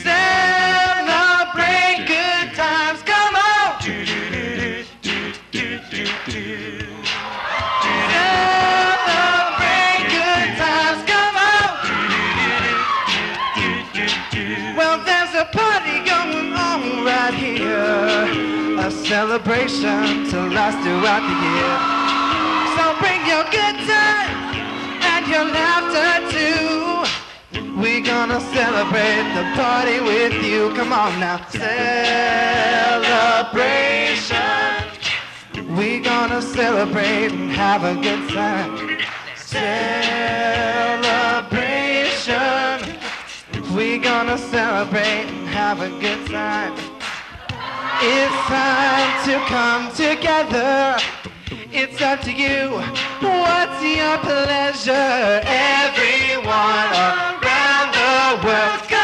Celebrate good times, come on! Celebrate good times, come on! Well, there's a party going on right here, a celebration to last throughout the year. So bring your good time and your laughter too. We're gonna celebrate the party with you. Come on now. Celebration. We're gonna celebrate and have a good time. Celebration. We're gonna celebrate and have a good time. It's time to come together. It's up to you. What's your pleasure? Everyone around the world, go on!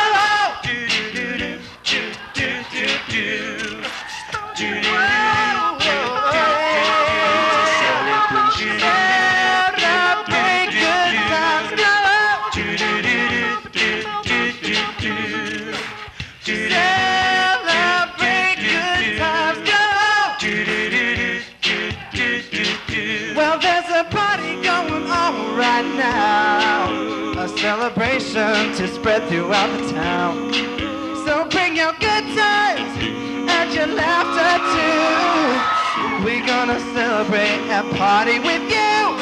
Celebrate good times, go on! Celebrate good times, go on! Well, there's a party going on right now, a celebration to spread throughout the town. So bring your good times and your laughter too. We're gonna celebrate and party with you.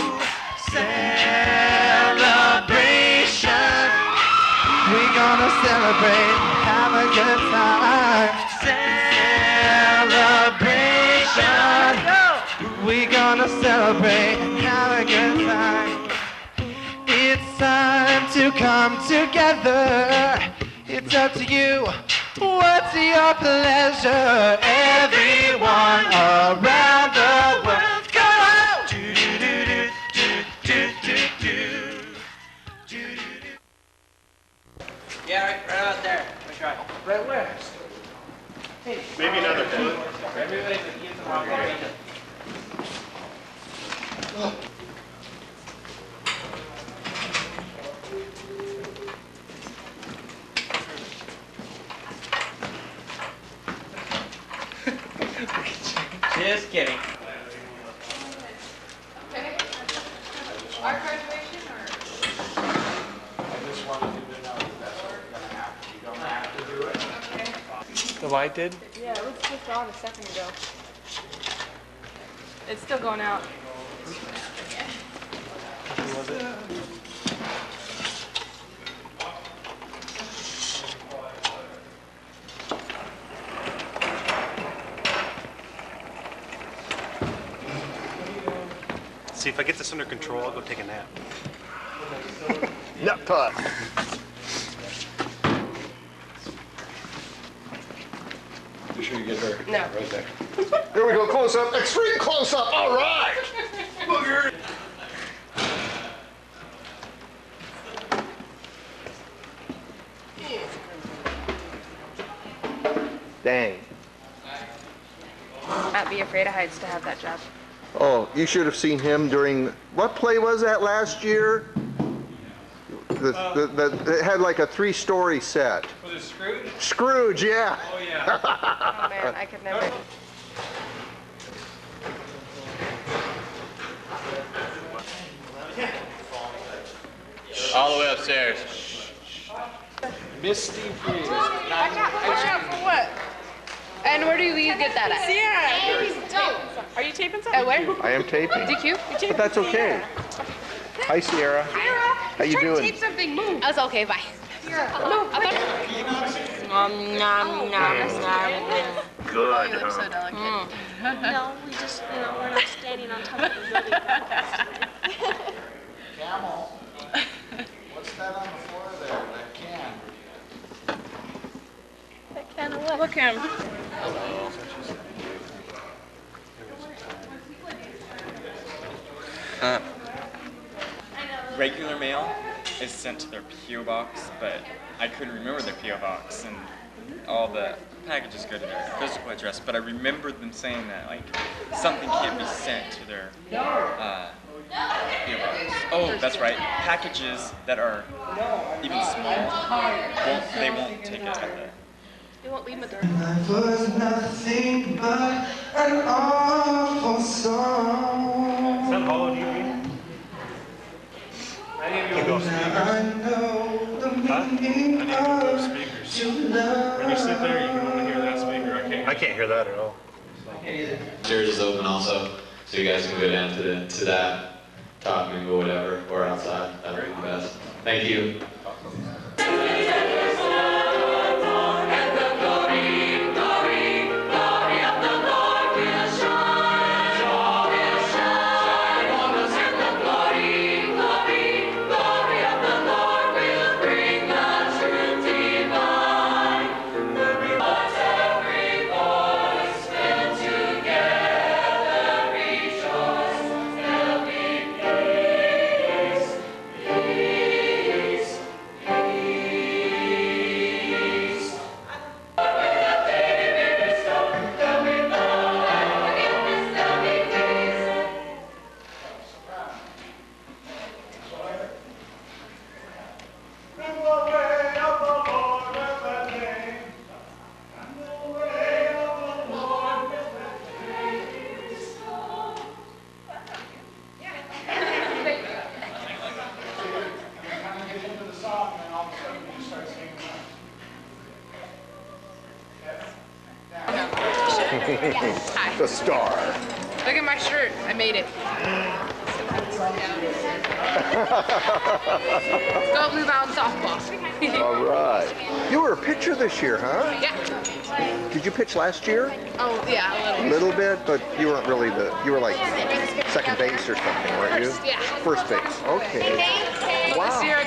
Celebration. We're gonna celebrate and have a good time. Celebration. We're gonna celebrate and have a good time. It's time to come together. It's up to you. What's your pleasure? Everyone around the world, go out! Yeah, right out there. Let me try. Right where? Hey. Maybe another foot. Everybody's using the wrong way. Just kidding. Okay. Our graduation or? I just wanted you to know that's what we're gonna have. You don't have to do it. Okay. The light did? Yeah, it was just on a second ago. It's still going out. Who was it? See, if I get this under control, I'll go take a nap. Nap time. You sure you get her? No. Right there. Here we go, close up, extreme close up, all right! Booger. Dang. I'd be afraid of heights to have that job. Oh, you should have seen him during, what play was that last year? It had like a 3-story set. Was it Scrooge? Scrooge, yeah. Oh, yeah. Oh man, I could never. All the way upstairs. Misty Freeze. Watch out for what? And where do you get that at? Sierra! Are you taping something? At where? I am taping. DQ? But that's okay. Hi, Sierra. How you doing? Tape something, move. I was okay, bye. No, nom, nom, nom. Good. You look so delicate. No, we just, we're not standing on top of the building. Camel, what's that on the floor there? That can? That can of what? Look him. regular mail is sent to their P.O. box, but I couldn't remember their P.O. box, and all the packages go to their physical address. But I remembered them saying that like something can't be sent to their P.O. box. Oh, that's right. Packages that are even small won't take it at the. They won't leave them at the Life was nothing but an awful song. Is that hollow DVD? I need to go speakers. I know the Huh? I meaning need to go of speakers. true love. When you sit there, you can only hear that speaker. I can't hear that at all. Chairs is open also, so you guys can go down to that, talk, mingle, whatever, or outside. That would be the best. Thank you. Hi. The star. Look at my shirt. I made it. Go Blue Mountain softball. All right. You were a pitcher this year, huh? Yeah. Did you pitch last year? Oh, yeah, A little bit, but you weren't really you were like second base or something, weren't you? Yeah. First base. Okay. This Wow. year I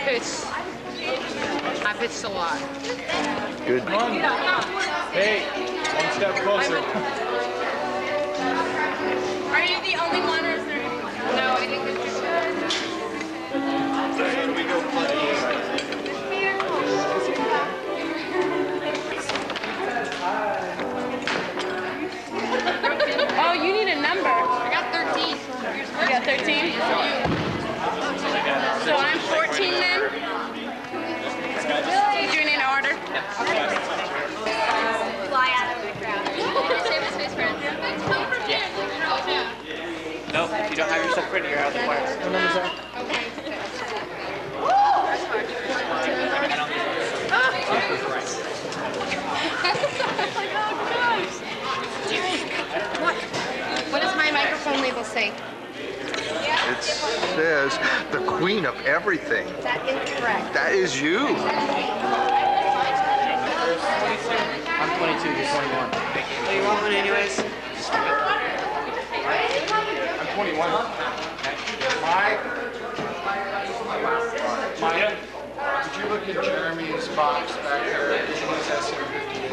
pitched a lot. Good. Hey, one step closer. Are you the only one or is there anyone? No, I think it's just Oh, you need a number. I got 13. You got 13? So I'm 14 then? You doing it in order? fly out of the crowd. Save the space for it. Nope, if you don't have yourself ready, you're out of the choir. What number is that? What does my microphone label say? It says the queen of everything. Is that incorrect? That is you. I'm 22, you're 21. Oh, you want one anyways? I'm 21. Mike? Mike? Did you look in Jeremy's box back there? It says here 58.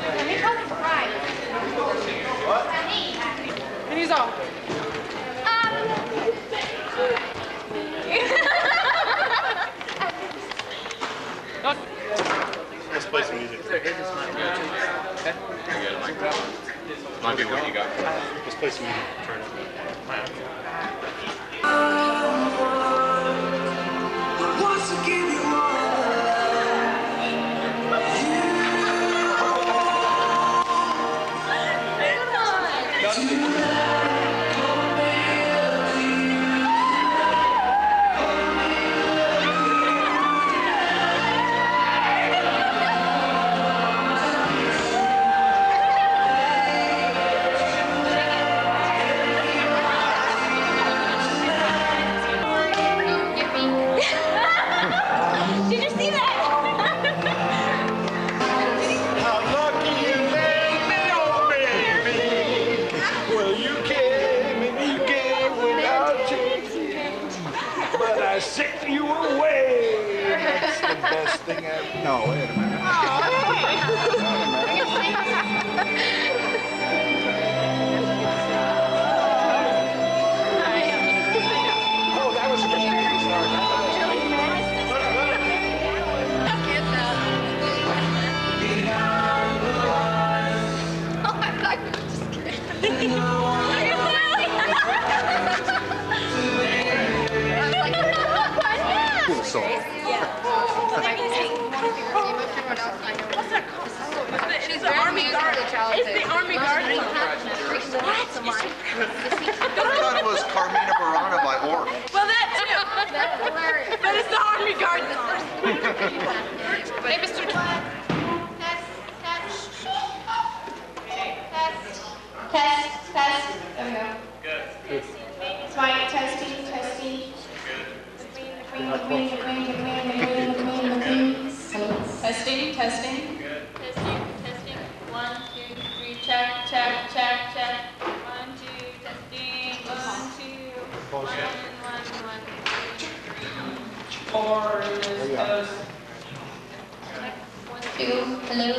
Let me call for Ryan. What? And he's all. Let's play some music. Might be what you got. Let's play some music. Turn it. Once again, you Did you see that? How lucky you made me, oh baby. Well, you came and you gave without changing, but I sent you away. That's the best thing ever. No, wait a minute. Oh, that was whistle. What's that called? It's the Army Guard. It's the Army Guard. I thought it was Carmina Burana by Ork. Well, that too. That's hilarious. But it's the Army Guard. Hey, Mr. Test. There we go. Good. Mike, testing. The queen. Testing. Good. Testing. 1, 2, 3, check. 1, 2, testing. 1, 2, 1, 1, 4 is goes. 1, 2, hello.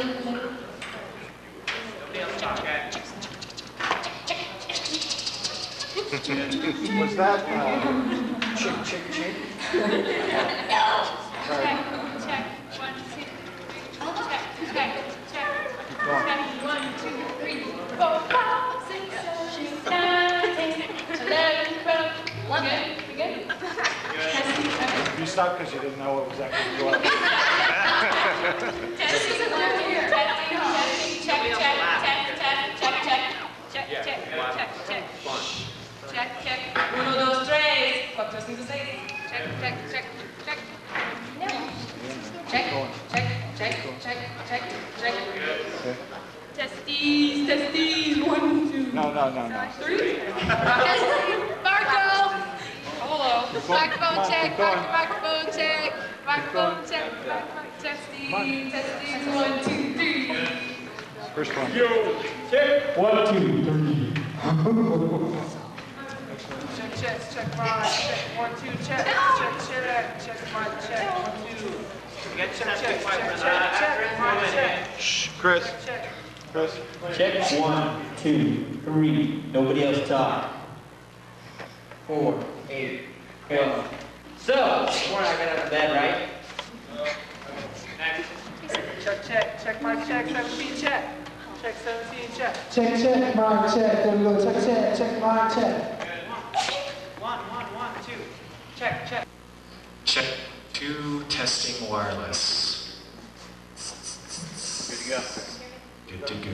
Was that chick? No. Check. 1, 2, 3. Check. 1, 2, 3, 4, 5, 6, 7, 8, 11, 12. We good? You stopped because you didn't know what was actually going on. Testing. Check. 1, 2, 3. ¿Cuántos testing to say? Check. No. Check. Testes. 1, 2. No. 3. Marco. Hello. Microphone check. Testing. 1, 2, 3. First one. Yo, check. 1, 2, 3. Check mine, check 1, 2, check mine, check 1, 2. Shh, Chris. Check 1, 2, 3. Nobody else talk. 4, 8, go. So, before I got out of bed, right? Check my check 17, check 17, check. Check my check. There we go. Check my check. 1, 2. Check. Check 2, testing wireless. Good to go.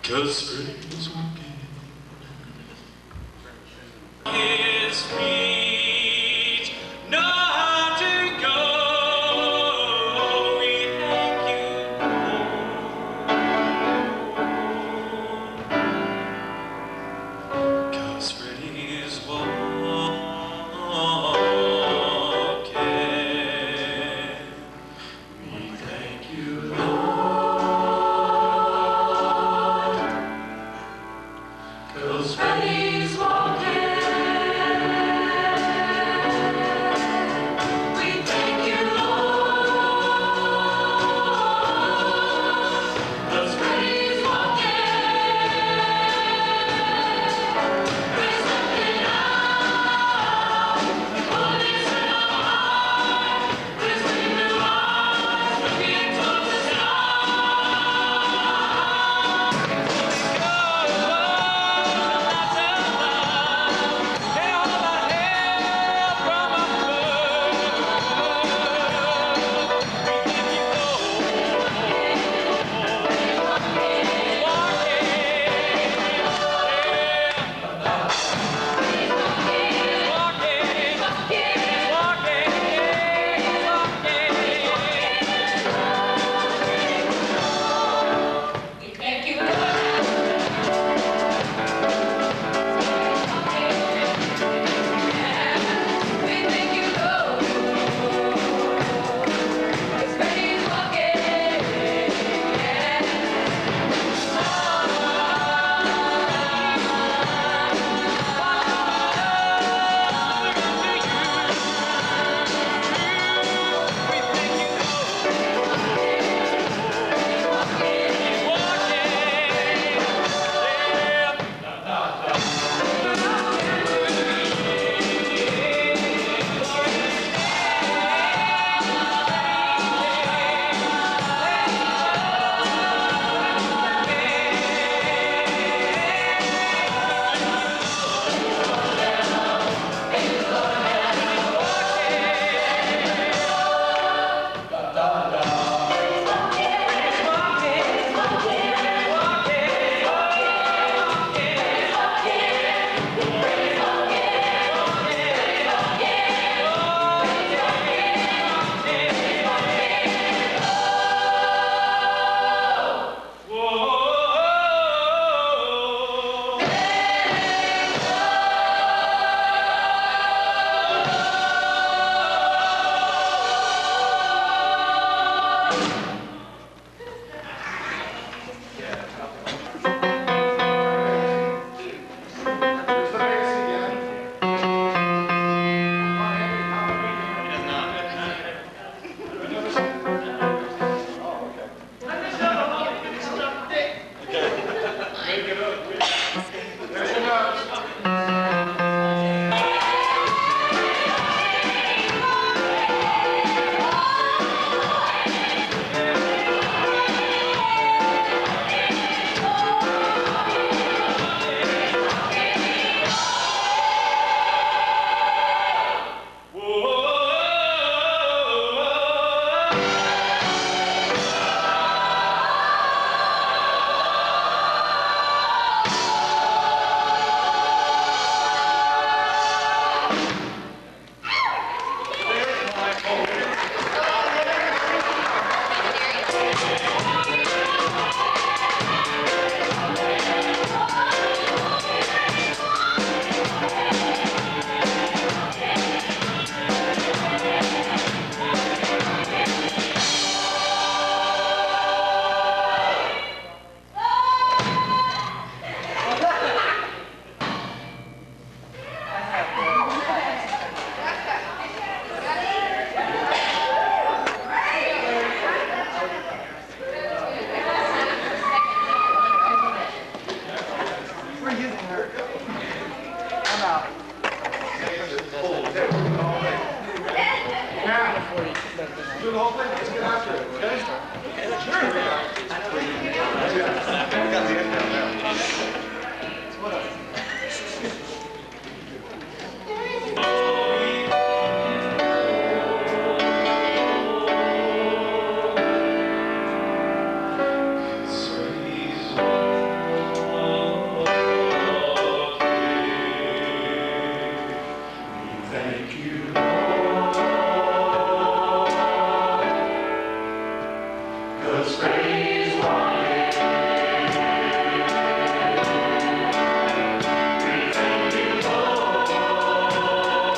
Cause spring's walking his feet, not to go. We thank you, Lord. Cause Freddy's walking. We thank you, Lord. Cause Freddy's walking. Do the whole thing. Let's get after it, okay? We got the end down now. Thank you, cause praise wanted. We thank you, Lord, cause praise wanted.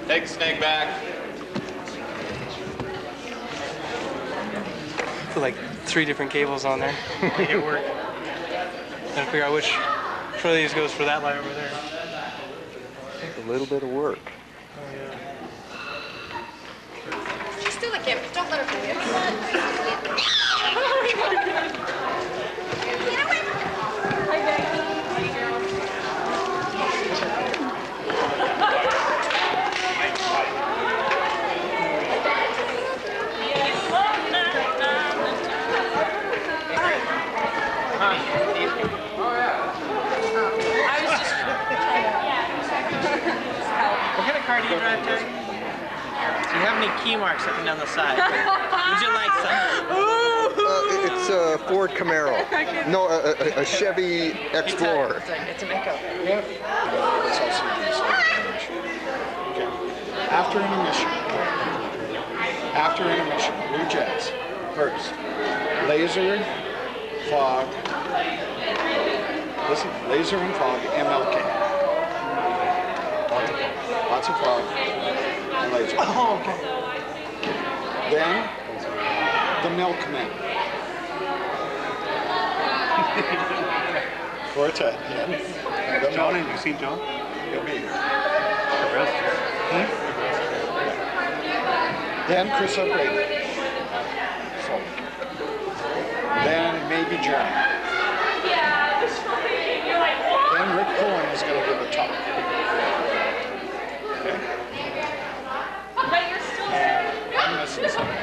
Take the snake back. Put like 3 different cables on there. Make it work. Gotta figure out which one of these goes for that light over there. Takes a little bit of work. Oh, yeah. She's still a gift. Don't let her fool you. What kind of car do you drive, Terry? Do you have any key marks up and down the side? Would you like some? It's a Ford Camaro. No, a Chevy Explorer. It's an echo. Yeah. It's also these okay. After intermission, blue jets. First, laser, fog. Listen, laser and fog, MLK. Lots of fog and laser. Oh, okay. Then, the milkman. Quartet, yeah. John, have you seen John? He'll be here. Hmm? Then Chris O'Grady. So, then maybe Jeremy. Then Rick Cohen is going to give a talk. Okay? I'm missing something.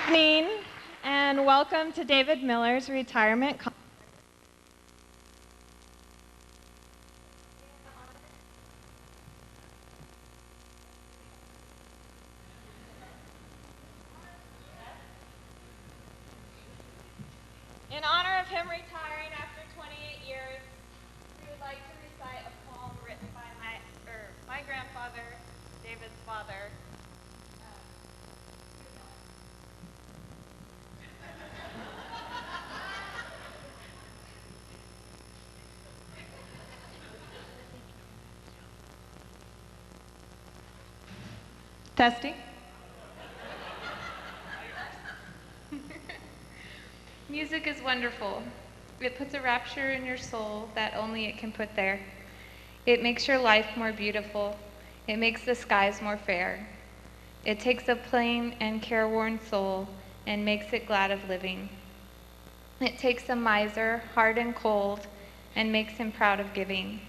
Good evening, and welcome to David Miller's retirement concert. In honor of him retiring after 28 years, we would like to recite a poem written by my grandfather, David's father. Testing. Music is wonderful. It puts a rapture in your soul that only it can put there. It makes your life more beautiful. It makes the skies more fair. It takes a plain and careworn soul and makes it glad of living. It takes a miser, hard and cold, and makes him proud of giving.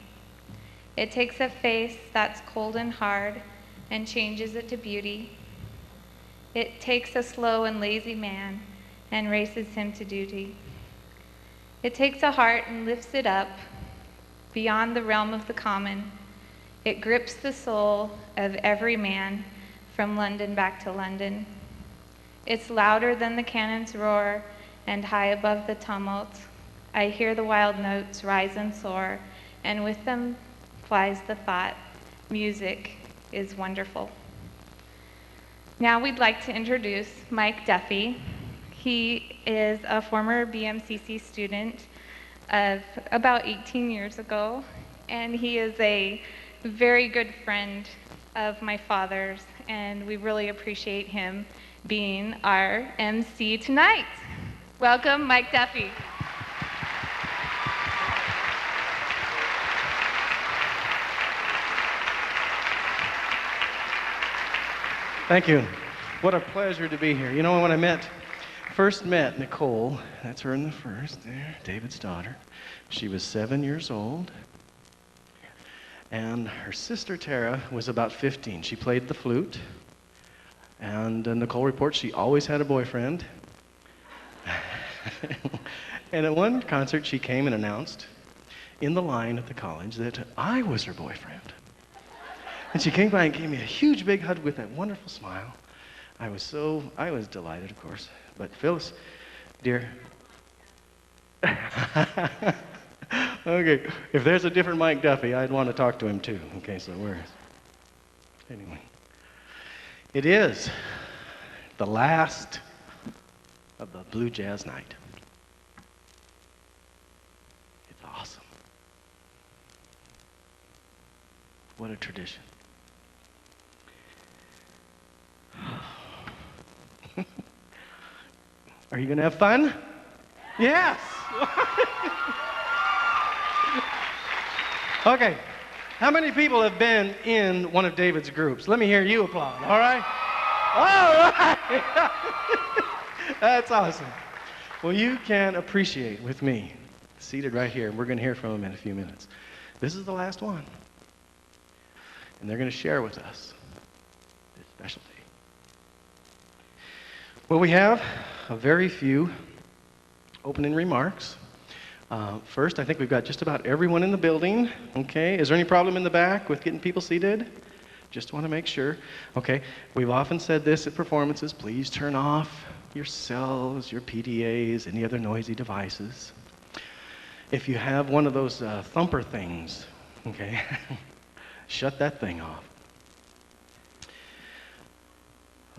It takes a face that's cold and hard and changes it to beauty. It takes a slow and lazy man and races him to duty. It takes a heart and lifts it up beyond the realm of the common. It grips the soul of every man from London back to London. It's louder than the cannon's roar and high above the tumult. I hear the wild notes rise and soar, and with them flies the thought, music is wonderful. Now we'd like to introduce Mike Duffy. He is a former BMCC student of about 18 years ago, and he is a very good friend of my father's, and we really appreciate him being our MC tonight. Welcome, Mike Duffy. Thank you. What a pleasure to be here. You know, when I first met Nicole, that's her in the first there, David's daughter. She was 7 years old. And her sister Tara was about 15. She played the flute. And Nicole reports she always had a boyfriend. And at one concert, she came and announced in the line at the college that I was her boyfriend. And she came by and gave me a huge big hug with that wonderful smile. I was delighted, of course. But Phyllis, dear, okay, if there's a different Mike Duffy, I'd want to talk to him too. Okay, so where is? Anyway, it is the last of the Blue Jazz Night. It's awesome. What a tradition. Are you going to have fun? Yes. Okay. How many people have been in one of David's groups? Let me hear you applaud, all right? All right. That's awesome. Well, you can appreciate with me, seated right here, and we're going to hear from him in a few minutes. This is the last one. And they're going to share with us this specialty. Well, we have a very few opening remarks. First, I think we've got just about everyone in the building. Okay, is there any problem in the back with getting people seated? Just want to make sure. Okay, we've often said this at performances, please turn off your cells, your PDAs, any other noisy devices. If you have one of those thumper things, okay, shut that thing off.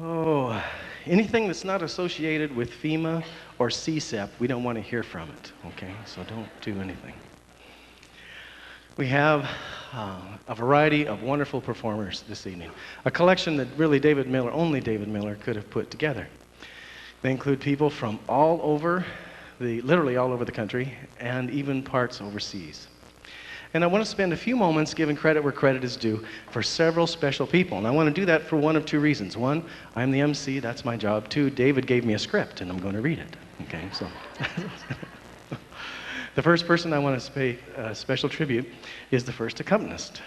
Oh, anything that's not associated with FEMA or CSEP, we don't want to hear from it, okay? So don't do anything. We have a variety of wonderful performers this evening, a collection that really only David Miller could have put together. They include people from literally all over the country, and even parts overseas. And I want to spend a few moments giving credit where credit is due for several special people. And I want to do that for one of two reasons. One, I'm the MC, that's my job. Two, David gave me a script, and I'm going to read it. Okay, so. The first person I want to pay special tribute is the first accompanist.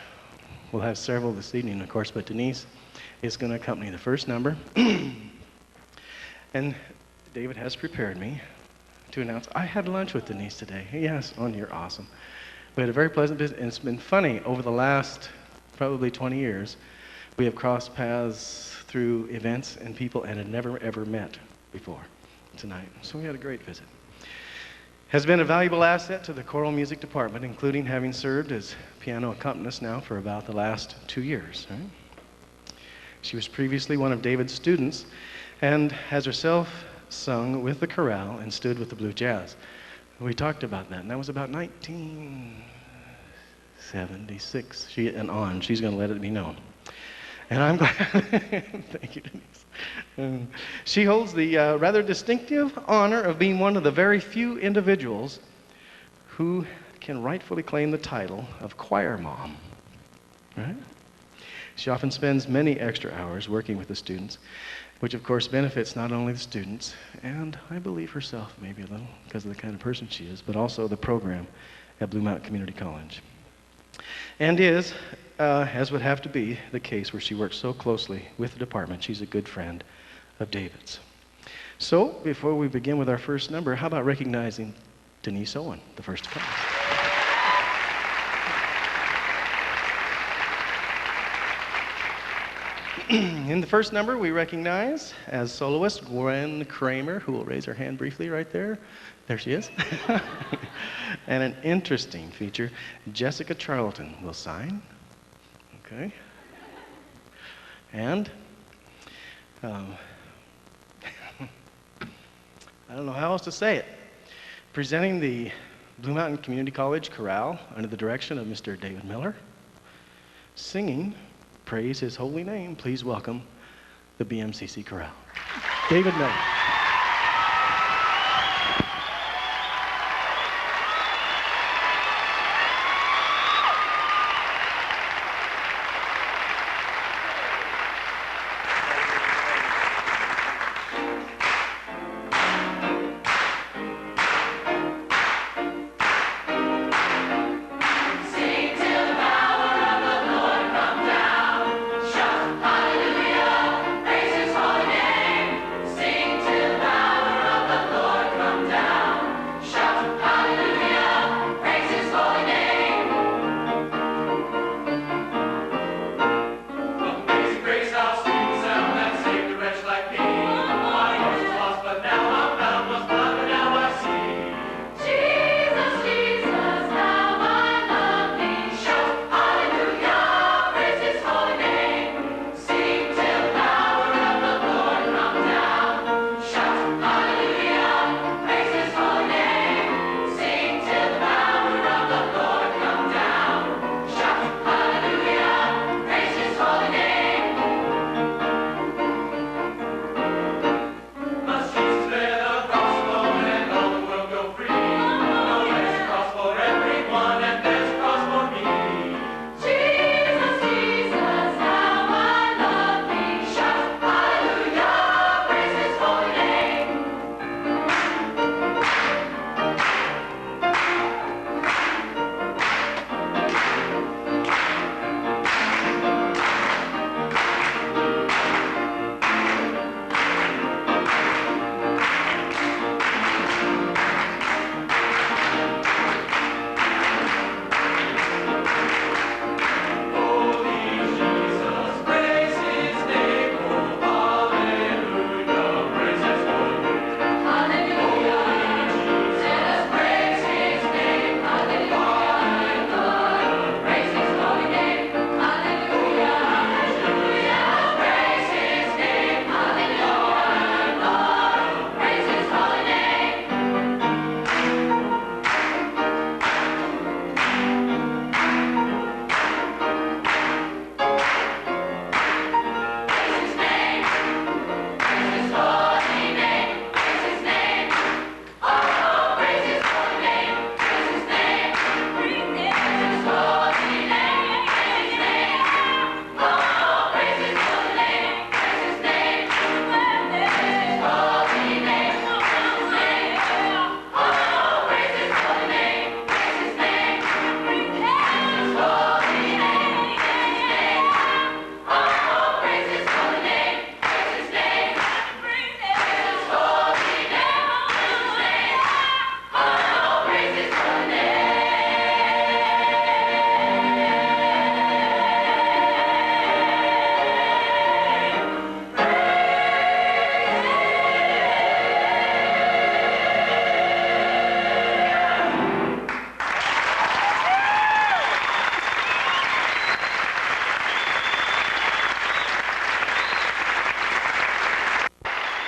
We'll have several this evening, of course, but Denise is going to accompany the first number. And David has prepared me to announce, I had lunch with Denise today. Yes, you're awesome. We had a very pleasant visit, and it's been funny. Over the last probably 20 years, we have crossed paths through events and people and had never, ever met before tonight. So we had a great visit. Has been a valuable asset to the choral music department, including having served as piano accompanist now for about the last 2 years. Right? She was previously one of David's students and has herself sung with the chorale and stood with the Blue Jazz. We talked about that, and that was about 1976. She's going to let it be known. And I'm glad. Thank you, Denise. She holds the rather distinctive honor of being one of the very few individuals who can rightfully claim the title of choir mom. Right? She often spends many extra hours working with the students, which of course benefits not only the students, and I believe herself maybe a little because of the kind of person she is, but also the program at Blue Mountain Community College. And is, as would have to be the case where she works so closely with the department, she's a good friend of David's. So before we begin with our first number, how about recognizing Denise Owen, the first accompanist? In the first number, we recognize as soloist Gwen Kramer, who will raise her hand briefly right there. There she is. And an interesting feature, Jessica Charlton will sign. Okay. And I don't know how else to say it. Presenting the Blue Mountain Community College Chorale under the direction of Mr. David Miller, singing Praise His Holy Name, please welcome the BMCC Chorale. David Miller. Sing to the power of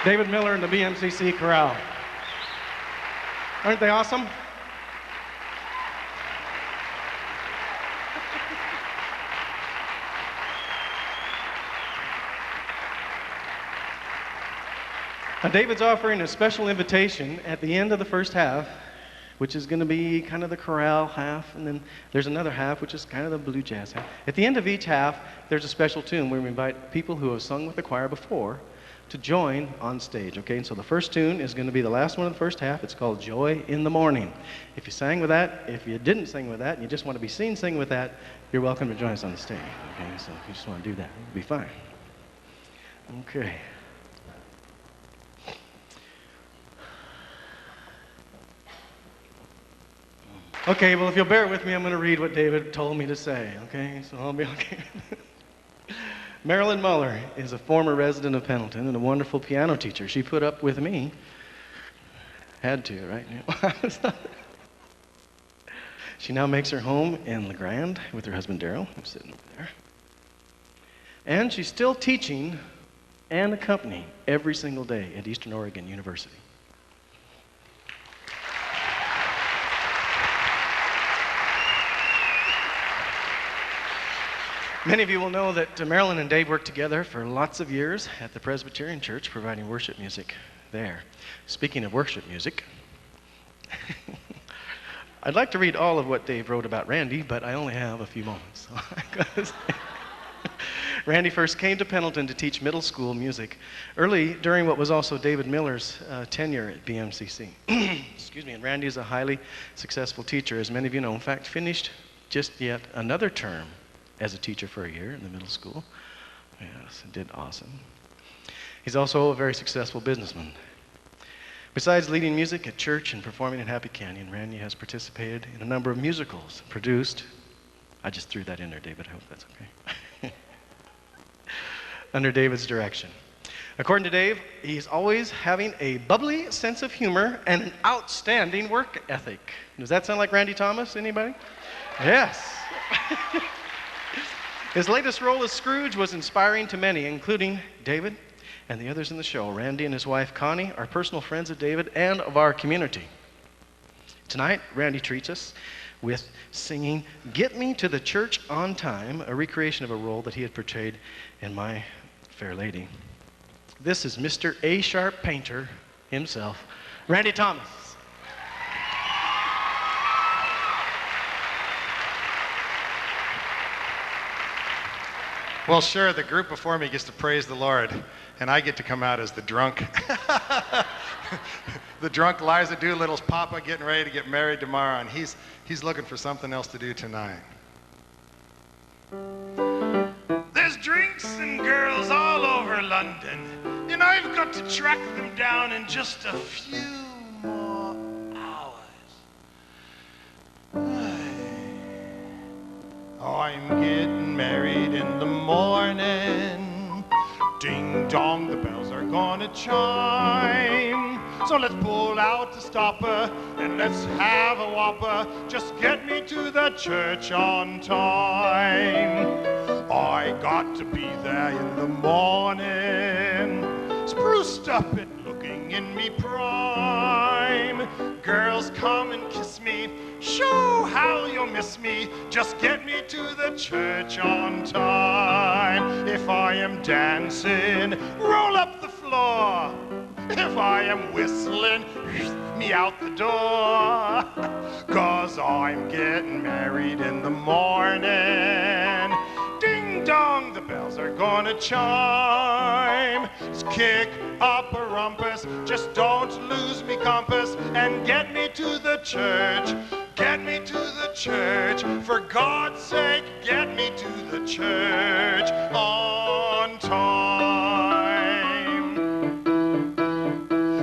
David Miller and the BMCC Chorale. Aren't they awesome? Now, David's offering a special invitation at the end of the first half, which is going to be kind of the chorale half, and then there's another half, which is kind of the blue jazz half. At the end of each half, there's a special tune where we invite people who have sung with the choir before to join on stage, okay? And so the first tune is going to be the last one of the first half. It's called Joy in the Morning. If you sang with that, if you didn't sing with that, and you just want to be seen sing with that, you're welcome to join us on the stage, okay? So if you just want to do that, it'll be fine. Okay. Okay, well, if you'll bear with me, I'm going to read what David told me to say, okay? So I'll be okay. Marilyn Muller is a former resident of Pendleton and a wonderful piano teacher. She put up with me. Had to, right? She now makes her home in LeGrand with her husband, Daryl, who's sitting over there. And she's still teaching and accompanying every single day at Eastern Oregon University. Many of you will know that Marilyn and Dave worked together for lots of years at the Presbyterian Church, providing worship music there. Speaking of worship music, I'd like to read all of what Dave wrote about Randy, but I only have a few moments. Randy first came to Pendleton to teach middle school music early during what was also David Miller's tenure at BMCC. Excuse me, and Randy is a highly successful teacher, as many of you know. In fact, finished just yet another term as a teacher for a year in the middle school. Yes, did awesome. He's also a very successful businessman. Besides leading music at church and performing in Happy Canyon, Randy has participated in a number of musicals produced. I just threw that in there, David. I hope that's okay. Under David's direction. According to Dave, he's always having a bubbly sense of humor and an outstanding work ethic. Does that sound like Randy Thomas? Anybody? Yes. His latest role as Scrooge was inspiring to many, including David and the others in the show. Randy and his wife, Connie, are personal friends of David and of our community. Tonight, Randy treats us with singing Get Me to the Church on Time, a recreation of a role that he had portrayed in My Fair Lady. This is Mr. A-sharp painter himself, Randy Thomas. Well, sure, the group before me gets to praise the Lord, and I get to come out as the drunk. The drunk Liza Doolittle's papa getting ready to get married tomorrow, and he's looking for something else to do tonight. There's drinks and girls all over London, and I've got to track them down in just a few more hours. I'm getting married in the morning. Ding dong, the bells are gonna chime. So let's pull out the stopper and let's have a whopper. Just get me to the church on time. I got to be there in the morning, spruced up and looking in me prime. Girls come and kiss me, show how you'll miss me. Just get me to the church on time. If I am dancing, roll up the floor. If I am whistling, me out the door. 'Cause I'm getting married in the morning. Ding dong, the bells are gonna chime. Let's kick up a rumpus, just don't lose me compass, and get me to the church. Get me to the church, for God's sake, get me to the church on time.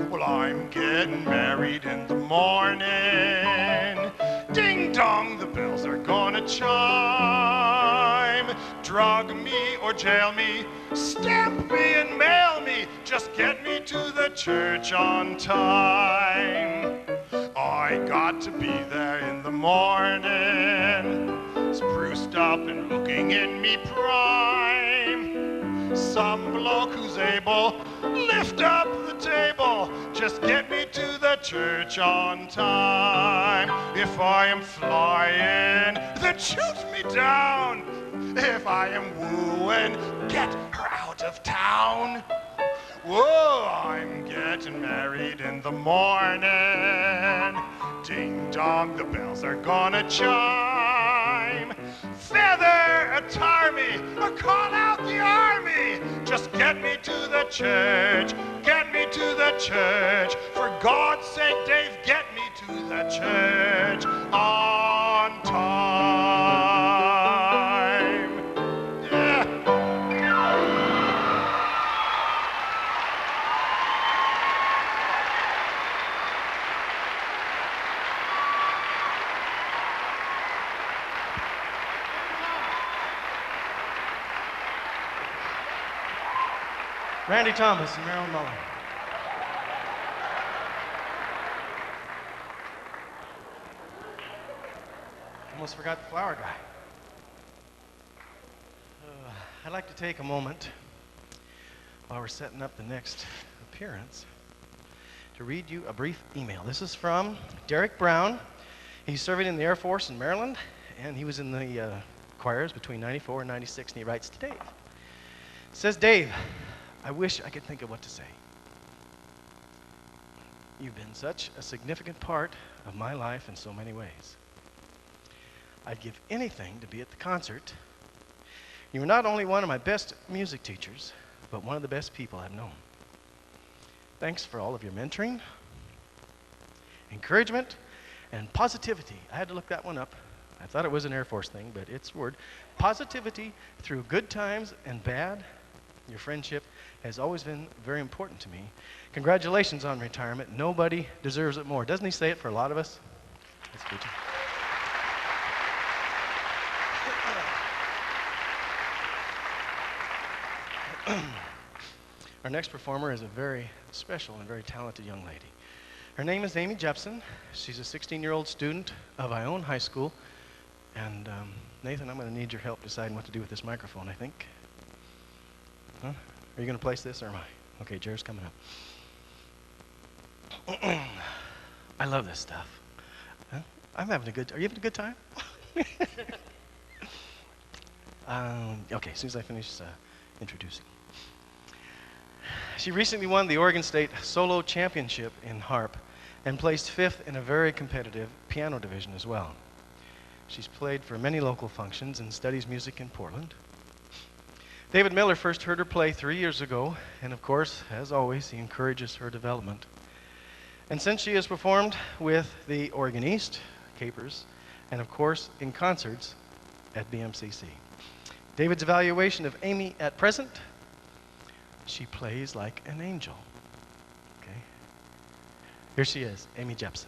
Well, I'm getting married in the morning. Ding dong, the bells are gonna chime. Drug me or jail me, stamp me and mail me, just get me to the church on time. I got to be there in the morning, spruced up and looking in me prime. Some bloke who's able, lift up the timetable. Just get me to the church on time. If I am flying, then shoot me down. If I am wooing, get her out of town. Whoa, I'm getting married in the morning. Ding dong, the bells are gonna chime. Feather a tarmy, or call out the army. Just get me to the church, get me to the church. For God's sake, Dave, get me to the church on time. Yeah. Randy Thomas and Marilyn Mullen. Almost forgot the flower guy. I'd like to take a moment while we're setting up the next appearance to read you a brief email. This is from Derek Brown. He's serving in the Air Force in Maryland, and he was in the choirs between 94 and 96, and he writes to Dave. It says, Dave, I wish I could think of what to say. You've been such a significant part of my life in so many ways. I'd give anything to be at the concert. You were not only one of my best music teachers, but one of the best people I've known. Thanks for all of your mentoring, encouragement, and positivity. I had to look that one up. I thought it was an Air Force thing, but it's a word. Positivity through good times and bad. Your friendship has always been very important to me. Congratulations on retirement. Nobody deserves it more. Doesn't he say it for a lot of us? That's good. Our next performer is a very special and very talented young lady. Her name is Amy Jepson. She's a 16-year-old student of Ione High School. And Nathan, I'm going to need your help deciding what to do with this microphone, I think. Huh? Are you going to place this or am I? Okay, Jared's coming up. I love this stuff. Huh? I'm having a good. Are you having a good time? Okay, as soon as I finish introducing. She recently won the Oregon State Solo Championship in harp and placed 5th in a very competitive piano division as well. She's played for many local functions and studies music in Portland. David Miller first heard her play 3 years ago, and of course, as always, he encourages her development. And since she has performed with the Oregon East, Capers, and of course, in concerts at BMCC. David's evaluation of Amy at present, she plays like an angel. Okay? Here she is, Amy Jepson.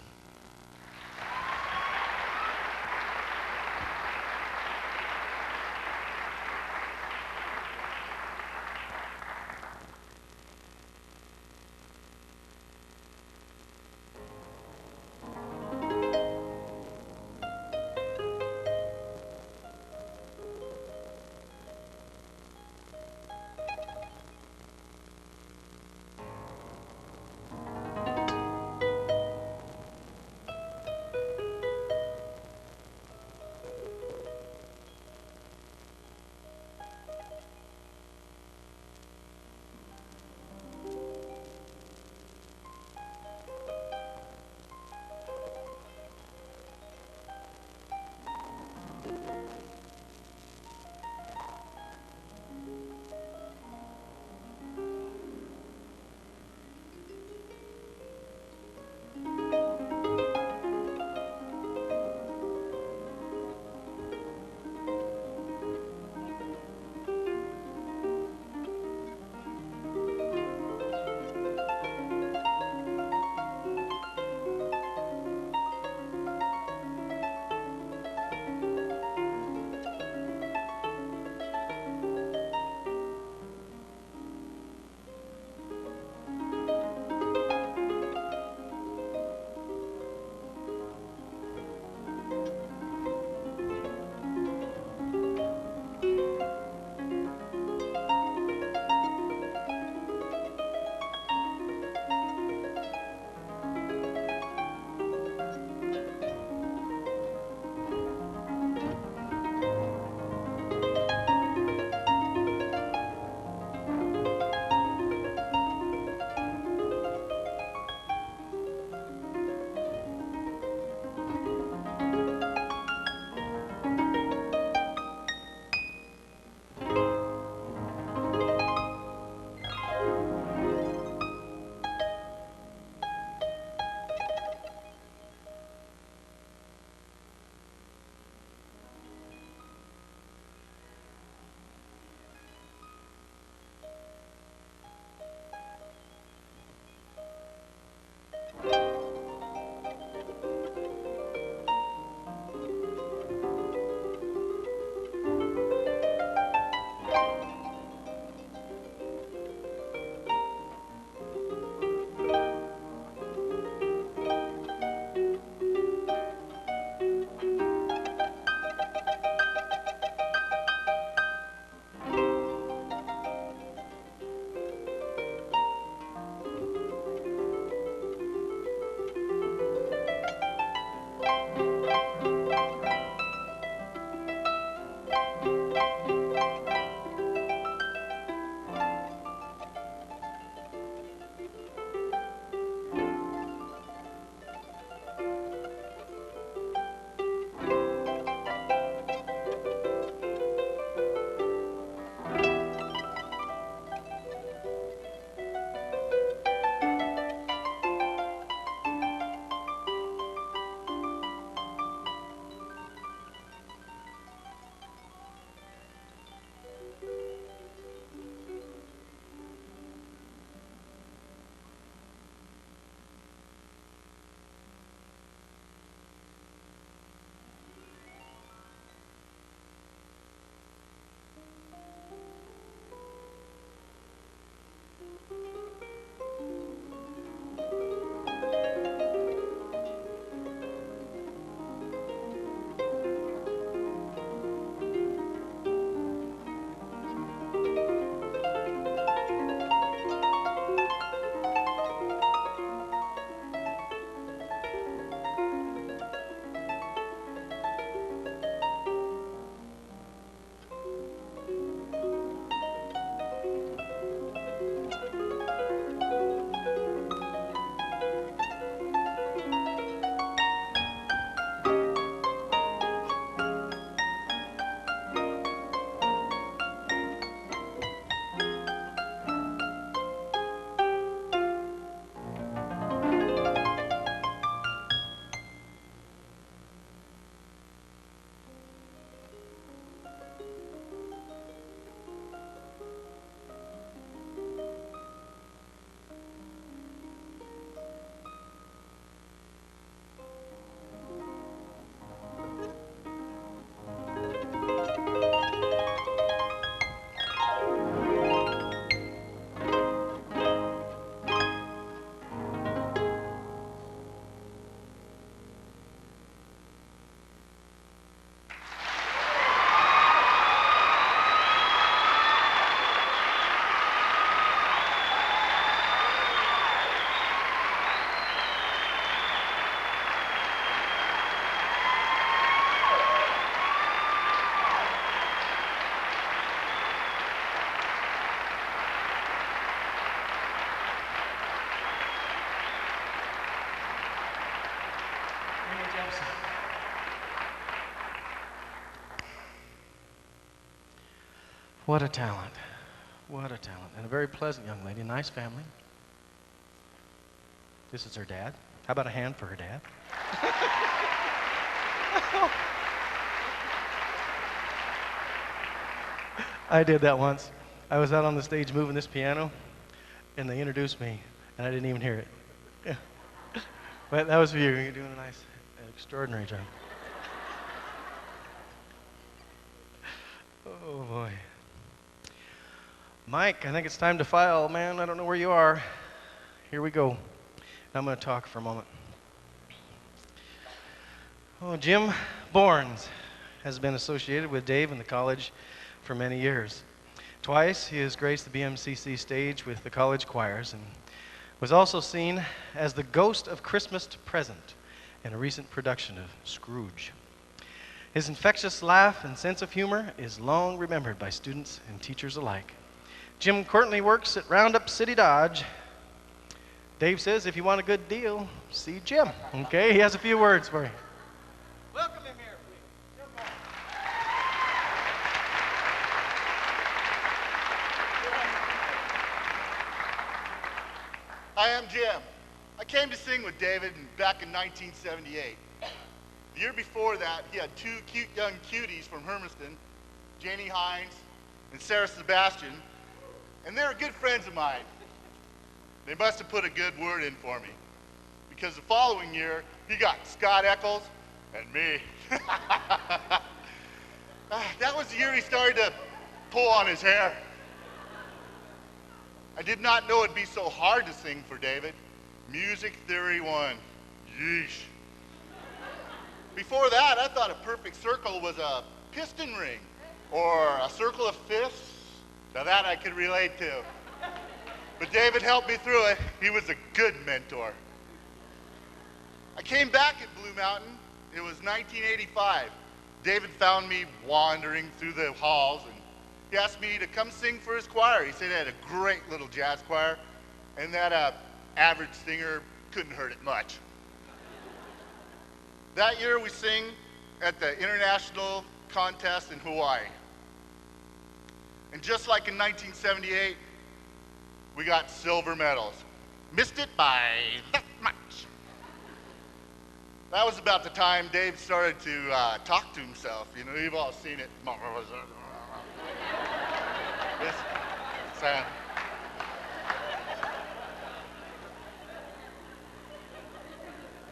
What a talent. What a talent. And a very pleasant young lady, nice family. This is her dad. How about a hand for her dad? I did that once. I was out on the stage moving this piano, and they introduced me, and I didn't even hear it. Yeah. But that was for you. You're doing a nice, extraordinary job. Oh, boy. Mike, I think it's time to file. Man, I don't know where you are. Here we go. I'm going to talk for a moment. Oh, Jim Bournes has been associated with Dave in the college for many years. Twice he has graced the BMCC stage with the college choirs and was also seen as the ghost of Christmas Present in a recent production of Scrooge. His infectious laugh and sense of humor is long remembered by students and teachers alike. Jim currently works at Roundup City Dodge. Dave says if you want a good deal, see Jim. Okay, he has a few words for you. Welcome him here, please. Jim Bournes. Hi, I'm Jim. I came to sing with David back in 1978. The year before that, he had two cute young cuties from Hermiston, Janie Hines and Sarah Sebastian, and they were good friends of mine. They must have put a good word in for me, because the following year, he got Scott Eccles and me. That was the year he started to pull on his hair. I did not know it'd be so hard to sing for David. Music Theory 1. Yeesh. Before that, I thought a perfect circle was a piston ring or a circle of fifths. Now that I could relate to. But David helped me through it. He was a good mentor. I came back at Blue Mountain. It was 1985. David found me wandering through the halls, and he asked me to come sing for his choir. He said he had a great little jazz choir, and that average singer couldn't hurt it much. That year we sang at the international contest in Hawaii. And just like in 1978, we got silver medals. Missed it by that much. That was about the time Dave started to talk to himself. You know, you've all seen it. Yes, Sam.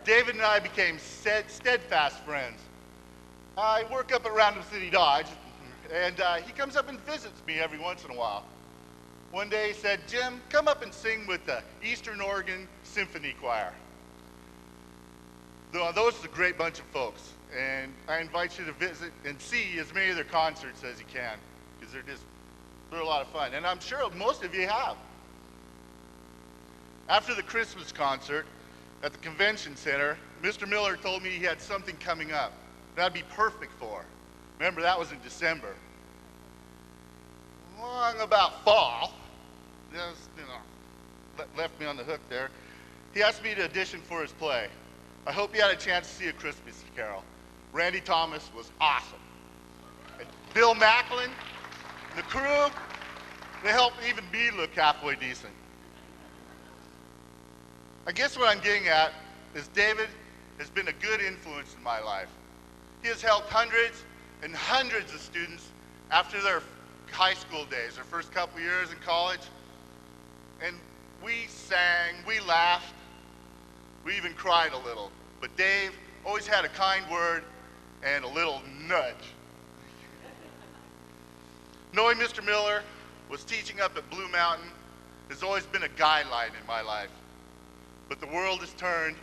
David and I became steadfast friends. I work up at Roundup City Dodge, and he comes up and visits me every once in a while. One day he said, Jim, come up and sing with the Eastern Oregon Symphony Choir. Those are a great bunch of folks, and I invite you to visit and see as many of their concerts as you can, because they're a lot of fun, and I'm sure most of you have. After the Christmas concert at the convention center, Mr. Miller told me he had something coming up that'd be perfect for. Remember, that was in December. Long about fall, just, left me on the hook there. He asked me to audition for his play. I hope you had a chance to see A Christmas Carol. Randy Thomas was awesome. And Bill Macklin, the crew, they helped even me look halfway decent. I guess what I'm getting at is David has been a good influence in my life. He has helped hundreds and hundreds of students after their high school days, their first couple years in college. And we sang, we laughed, we even cried a little. But Dave always had a kind word and a little nudge. Knowing Mr. Miller was teaching up at Blue Mountain has always been a guideline in my life. But the world has turned,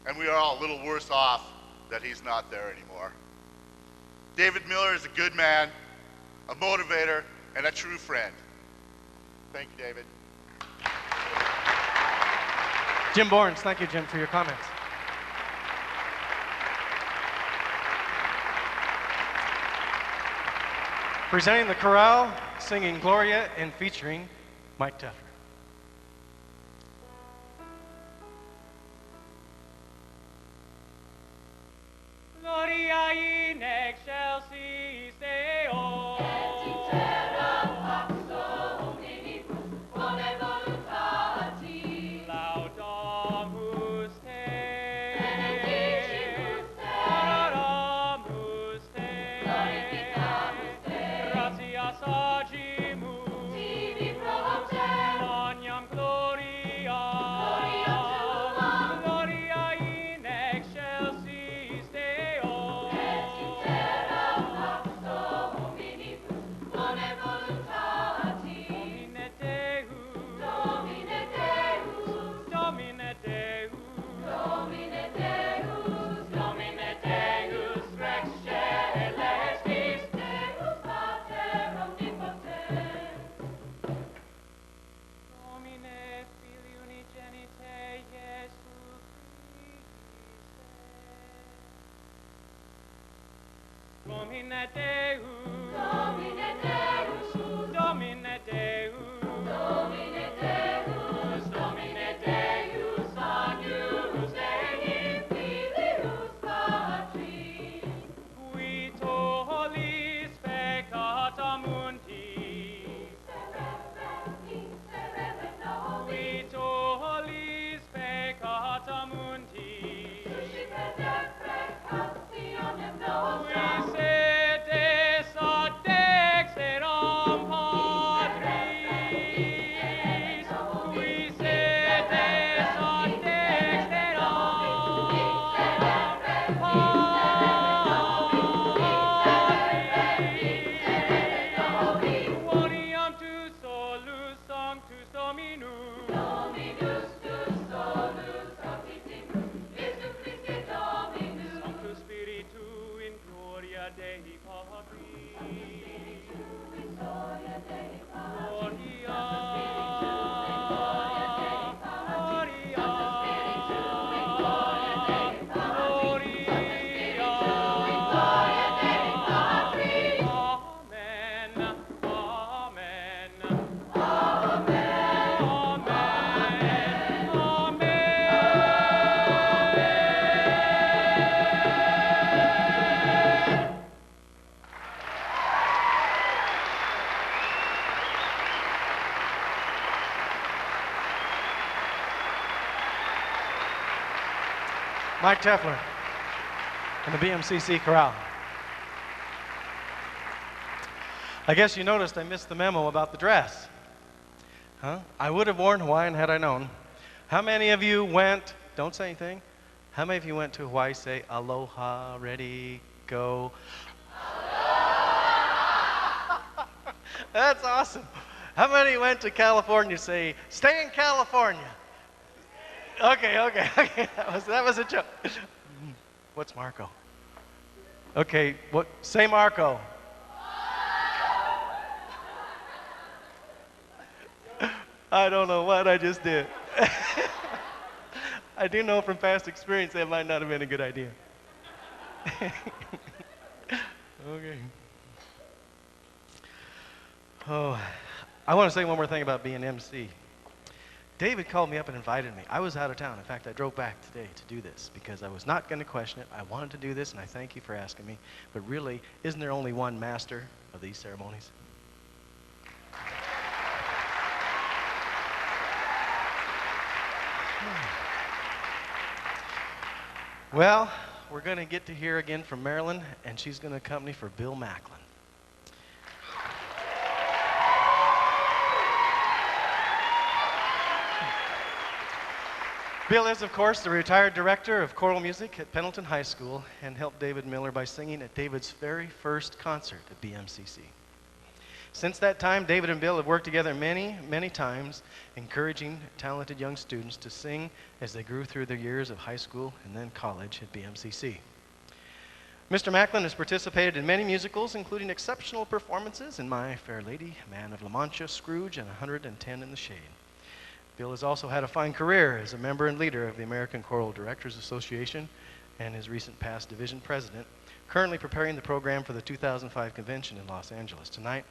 and we are all a little worse off that he's not there anymore. David Miller is a good man, a motivator, and a true friend. Thank you, David. Jim Bournes, thank you, Jim, for your comments. Presenting the chorale, singing Gloria and featuring Mike Teffer. Gloria in excelsis Deo. Domine Deus, Domine Deus, Domine Deus, Domine Deus, Domine Deus, agnus Dei, filius Patris, qui tollis peccata mundi, qui tollis peccata mundi, qui sedes ad dexteram Patris, qui sedes ad dexteram Patris, quoniam tu solus sanctus Dominus, Dominus tu solus sanctissimus, Jesu Christi Dominus, Sanctus Spiritu in gloria Dei Patris, gloria Dei Patris, Mike Tefler and the BMCC Chorale. I guess you noticed I missed the memo about the dress. Huh? I would have worn Hawaiian had I known. How many of you went, don't say anything, how many of you went to Hawaii, say aloha, ready, go? That's awesome. How many went to California, say, stay in California? Okay. That was a joke. What's Marco? Okay, what? Say Marco. I don't know what I just did. I do know from past experience that might not have been a good idea. Okay. Oh, I want to say one more thing about being MC. David called me up and invited me. I was out of town. In fact, I drove back today to do this because I was not going to question it. I wanted to do this, and I thank you for asking me. But really, isn't there only one master of these ceremonies? Well, we're going to get to hear again from Marilyn, and she's going to accompany for Bill Macklin. Bill is, of course, the retired director of choral music at Pendleton High School and helped David Miller by singing at David's very first concert at BMCC. Since that time, David and Bill have worked together many, many times, encouraging talented young students to sing as they grew through their years of high school and then college at BMCC. Mr. Macklin has participated in many musicals, including exceptional performances in My Fair Lady, Man of La Mancha, Scrooge, and 110 in the Shade. Bill has also had a fine career as a member and leader of the American Choral Directors Association and his recent past division president, currently preparing the program for the 2005 convention in Los Angeles. Tonight,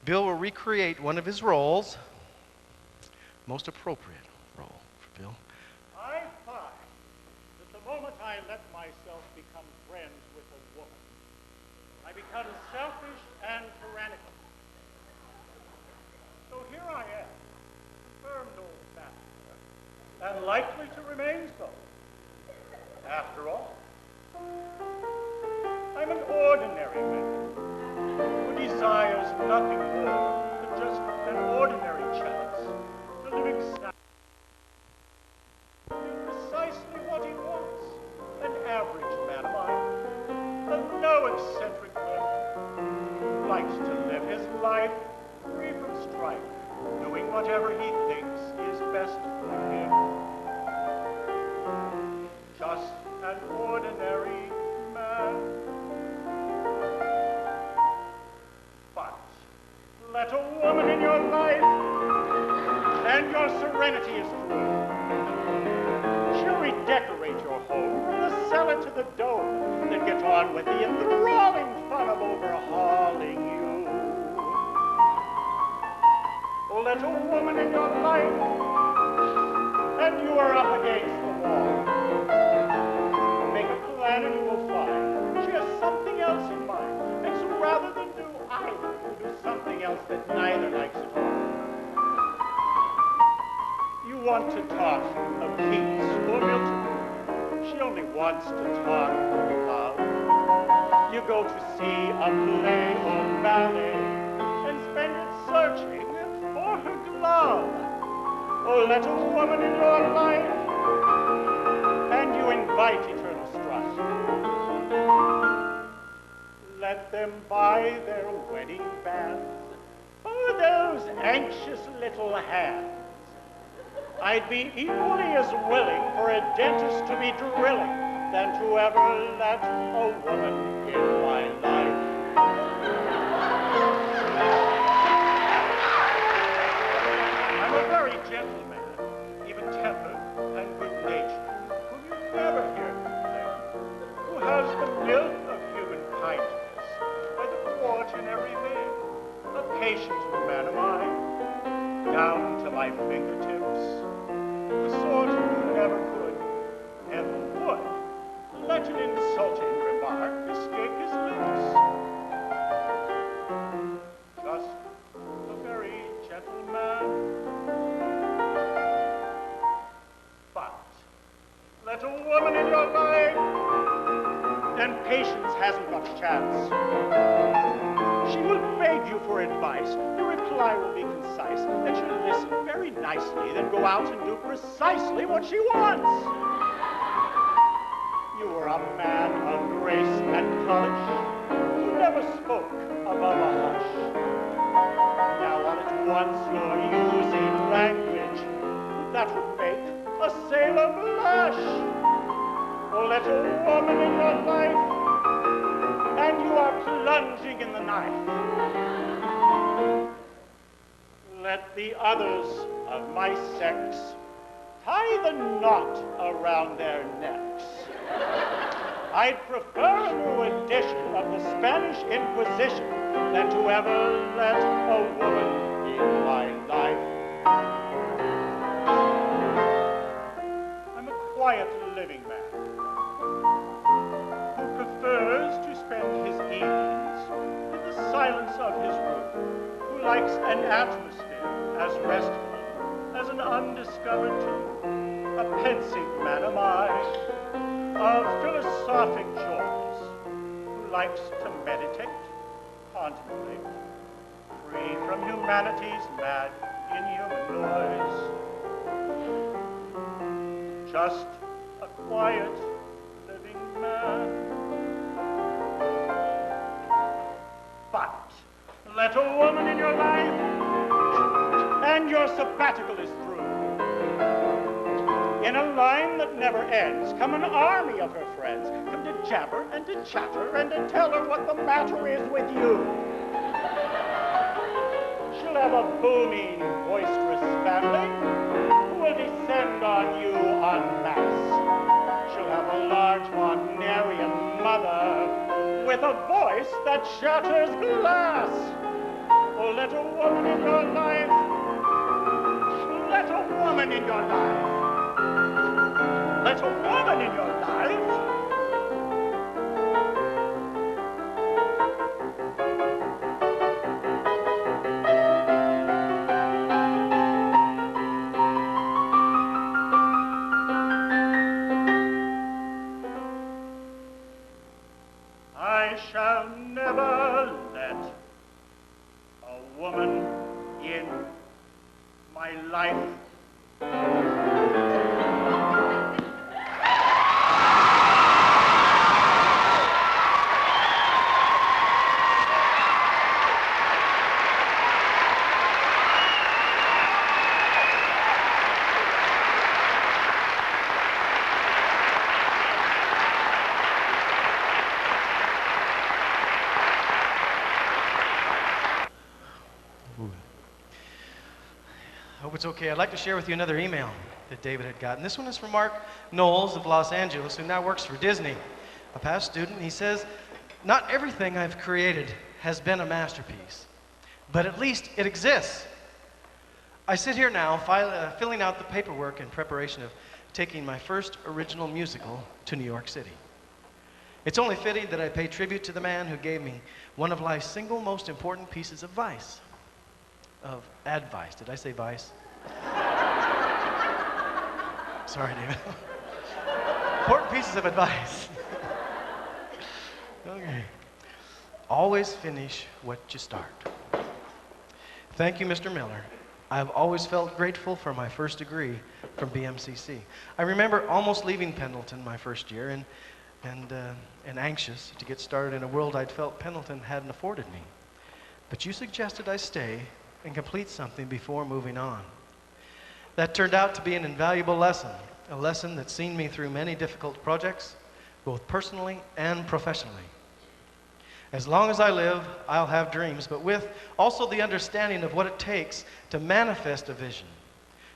Bill will recreate one of his roles, most appropriate role for Bill. I find that the moment I let myself become friends with a woman, I become selfish and tyrannical. So here I am, confirmed old bachelor, and likely to remain so. After all, I'm an ordinary man who desires nothing more than just an ordinary chance to live exactly precisely what he wants. An average man am I, of no eccentric whim, who likes to live his life free from strife, doing whatever he thinks is best for him. Just an ordinary man. But let a woman in your life, and your serenity is true. She'll redecorate your home from the cellar to the dome, then get on with the enthralling fun of overhauling you. Oh, let a woman in your life, and you are up against the wall. Make a plan and you will find she has something else in mind. And so rather than do either, do something else that neither likes at all. You want to talk of Keats or Milton. She only wants to talk of love. You go to see a play or ballet and spend it searching for her glove. Oh, let a woman in your life, and you invite eternal strife. Let them buy their wedding bands for those anxious little hands. I'd be equally as willing for a dentist to be drilling than to ever let a woman in my life. I'm a very gentle man, even-tempered and good-natured, whom you never hear complain, who has the milk of human kindness by the quart in every vein, a patient man am I, down to my fingertips, the sort who never could, never would, let an insulting remark escape his lips. Just a very gentle man. But let a woman in your life, and patience hasn't much chance. She will beg you for advice. Your reply will be concise. Then she'll listen very nicely, then go out and do precisely what she wants. You were a man of grace and polish, who never spoke above a hush. Now all at once you're using language that would make a sailor blush. Or let a woman in your life, and you are plunging in the knife. Let the others of my sex tie the knot around their necks. I'd prefer a new edition of the Spanish Inquisition than to ever let a woman in my life. I'm a quiet living man who prefers to spend his evenings in the silence of his room, who likes an atmosphere as restful as an undiscovered tomb. A pensive man am I, of philosophic joys, who likes to meditate, contemplate, free from humanity's mad, inhuman noise. Just a quiet living man. But let a woman in your life, and your sabbatical is through. In a line that never ends, come an army of her friends, come to jabber and to chatter and to tell her what the matter is with you. She'll have a booming, boisterous family who will descend on you en masse. She'll have a large Wagnerian mother with a voice that shatters glass. Oh, let a woman in your life, let a woman in your life. Let a woman in your life. I shall never let a woman in my life. Hope it's okay. I'd like to share with you another email that David had gotten. This one is from Mark Knowles of Los Angeles, who now works for Disney, a past student. He says, Not everything I've created has been a masterpiece, but at least it exists. I sit here now filling out the paperwork in preparation of taking my first original musical to New York City. It's only fitting that I pay tribute to the man who gave me one of life's single most important pieces of advice. Did I say vice? Sorry, David. Important pieces of advice. Okay. Always finish what you start. Thank you, Mr. Miller. I've always felt grateful for my first degree from BMCC. I remember almost leaving Pendleton my first year and anxious to get started in a world I'd felt Pendleton hadn't afforded me. But you suggested I stay and complete something before moving on. That turned out to be an invaluable lesson, a lesson that's seen me through many difficult projects, both personally and professionally. As long as I live, I'll have dreams, but with also the understanding of what it takes to manifest a vision,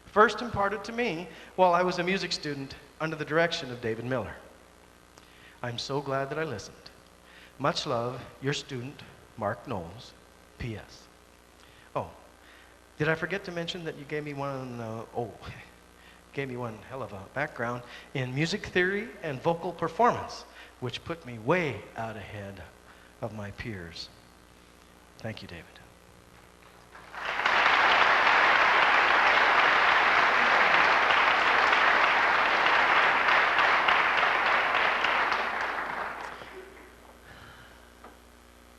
first imparted to me while I was a music student under the direction of David Miller. I'm so glad that I listened. Much love, your student, Mark Knowles, P.S. Oh, did I forget to mention that you gave me one hell of a background in music theory and vocal performance, which put me way out ahead of my peers. Thank you, David.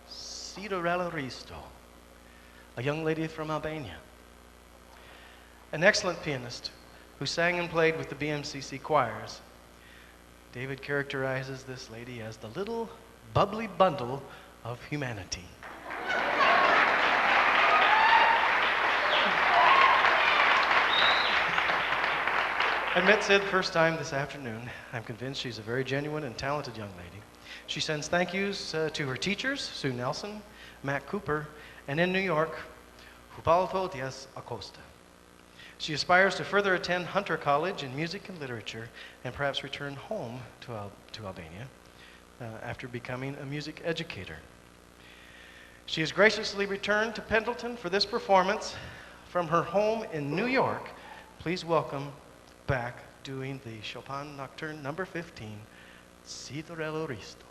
Cinderella Risto, a young lady from Albania. An excellent pianist who sang and played with the BMCC choirs. David characterizes this lady as the little bubbly bundle of humanity. I met Sid the first time this afternoon. I'm convinced she's a very genuine and talented young lady. She sends thank yous to her teachers, Sue Nelson, Matt Cooper, and in New York, Hubaldo Diaz Acosta. She aspires to further attend Hunter College in music and literature and perhaps return home to Albania after becoming a music educator. She has graciously returned to Pendleton for this performance from her home in New York. Please welcome back doing the Chopin Nocturne number 15, Cinderella Risto.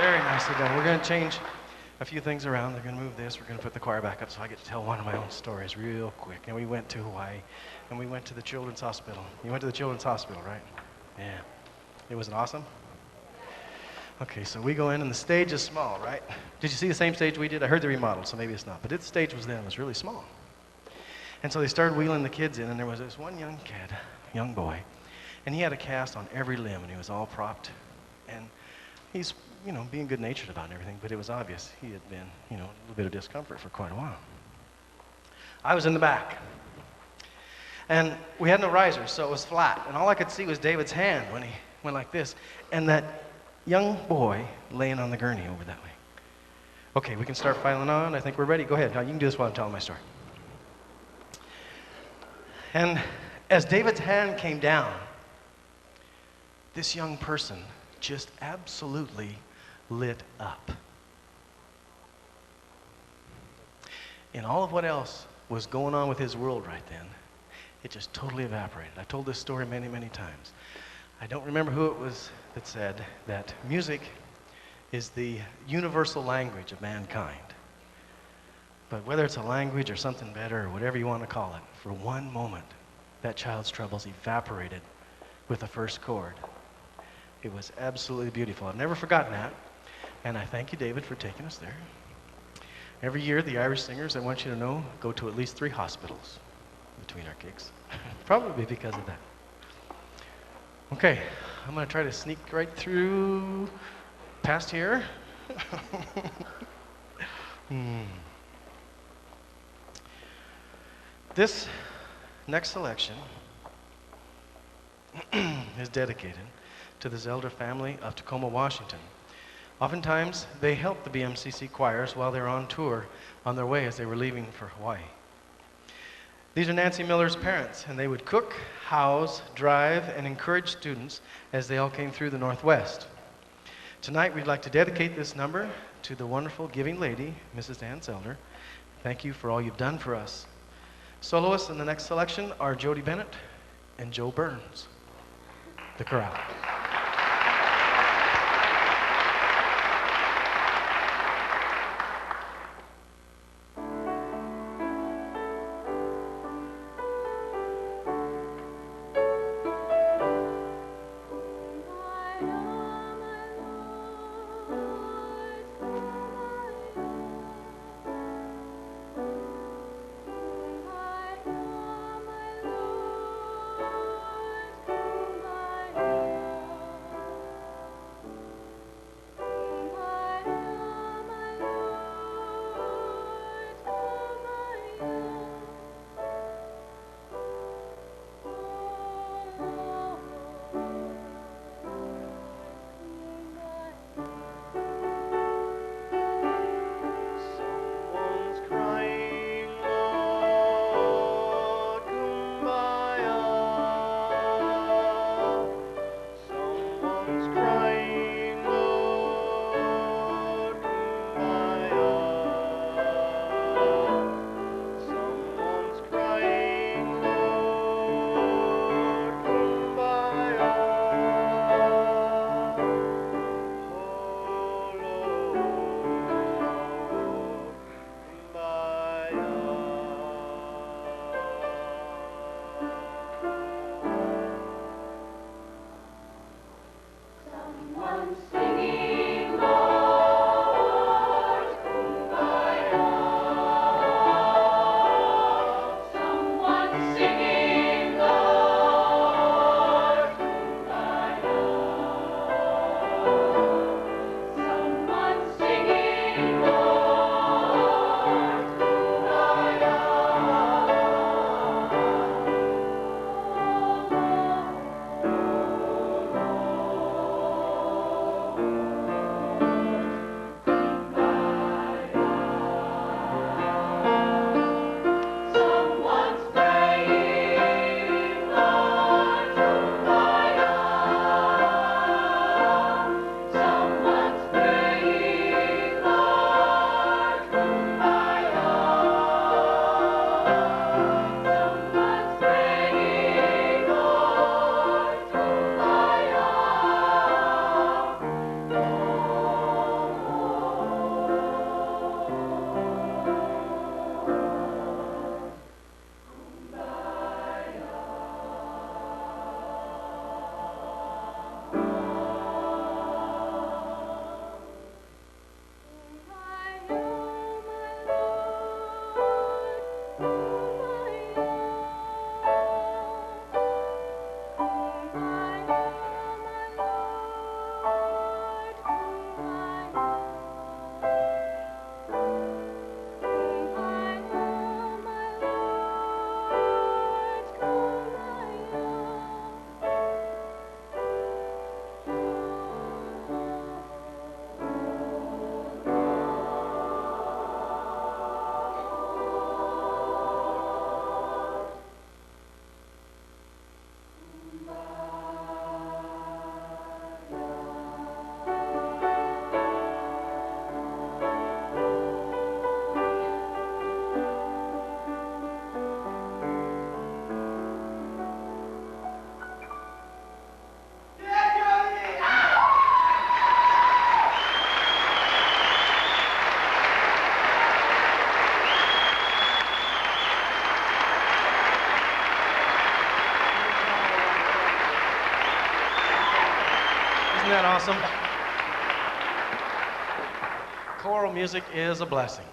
Very nicely done. We're going to change a few things around. They're going to move this. We're going to put the choir back up so I get to tell one of my own stories real quick. And we went to Hawaii, and we went to the Children's Hospital. You went to the Children's Hospital, right? Yeah. It was awesome? Okay, so we go in, and the stage is small, right? Did you see the same stage we did? I heard they remodeled, so maybe it's not. But the stage was then. It was really small. And so they started wheeling the kids in, and there was this one young kid, young boy, and he had a cast on every limb, and he was all propped. And he's, you know, being good-natured about everything, but it was obvious he had been, you know, a little bit of discomfort for quite a while. I was in the back. And we had no risers, so it was flat. And all I could see was David's hand when he went like this. And that young boy laying on the gurney over that way. Okay, we can start filing on. I think we're ready. Go ahead. Now, you can do this while I'm telling my story. And as David's hand came down, this young person just absolutely lit up. And all of what else was going on with his world right then, it just totally evaporated. I've told this story many, many times. I don't remember who it was that said that music is the universal language of mankind. But whether it's a language or something better or whatever you want to call it, for one moment, that child's troubles evaporated with the first chord. It was absolutely beautiful. I've never forgotten that. And I thank you, David, for taking us there. Every year, the Irish singers, I want you to know, go to at least 3 hospitals between our gigs. Probably because of that. Okay, I'm going to try to sneak right through past here. This next selection is dedicated to the Zelder family of Tacoma, Washington. Oftentimes, they helped the BMCC choirs while they were on tour on their way as they were leaving for Hawaii. These are Nancy Miller's parents, and they would cook, house, drive, and encourage students as they all came through the Northwest. Tonight, we'd like to dedicate this number to the wonderful giving lady, Mrs. Ann Zelder. Thank you for all you've done for us. Soloists in the next selection are Jody Bennett and Joe Burns. The chorale. My that awesome? Choral music is a blessing.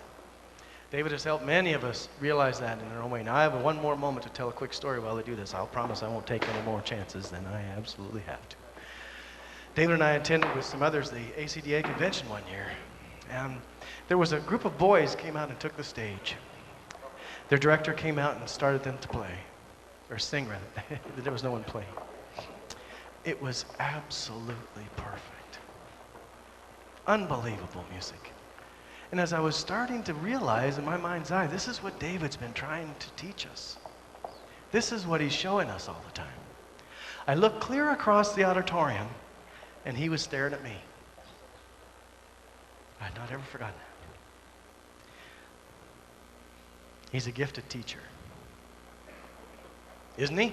David has helped many of us realize that in their own way. Now, I have one more moment to tell a quick story while they do this. I'll promise I won't take any more chances than I absolutely have to. David and I attended with some others the ACDA convention one year, and there was a group of boys came out and took the stage. Their director came out and started them to play, or sing rather. There was no one playing. It was absolutely perfect. Unbelievable music. And as I was starting to realize in my mind's eye, this is what David's been trying to teach us. This is what he's showing us all the time. I looked clear across the auditorium, and he was staring at me. I had not ever forgotten that. He's a gifted teacher. Isn't he?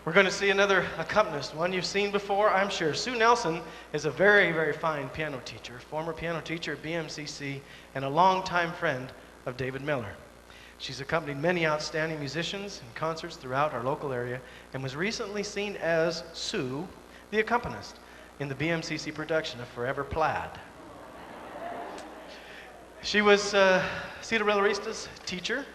We're going to see another accompanist, one you've seen before, I'm sure. Sue Nelson is a very, very fine piano teacher, former piano teacher at BMCC, and a longtime friend of David Miller. She's accompanied many outstanding musicians in concerts throughout our local area and was recently seen as Sue, the accompanist, in the BMCC production of Forever Plaid. She was Cedar Relarista's teacher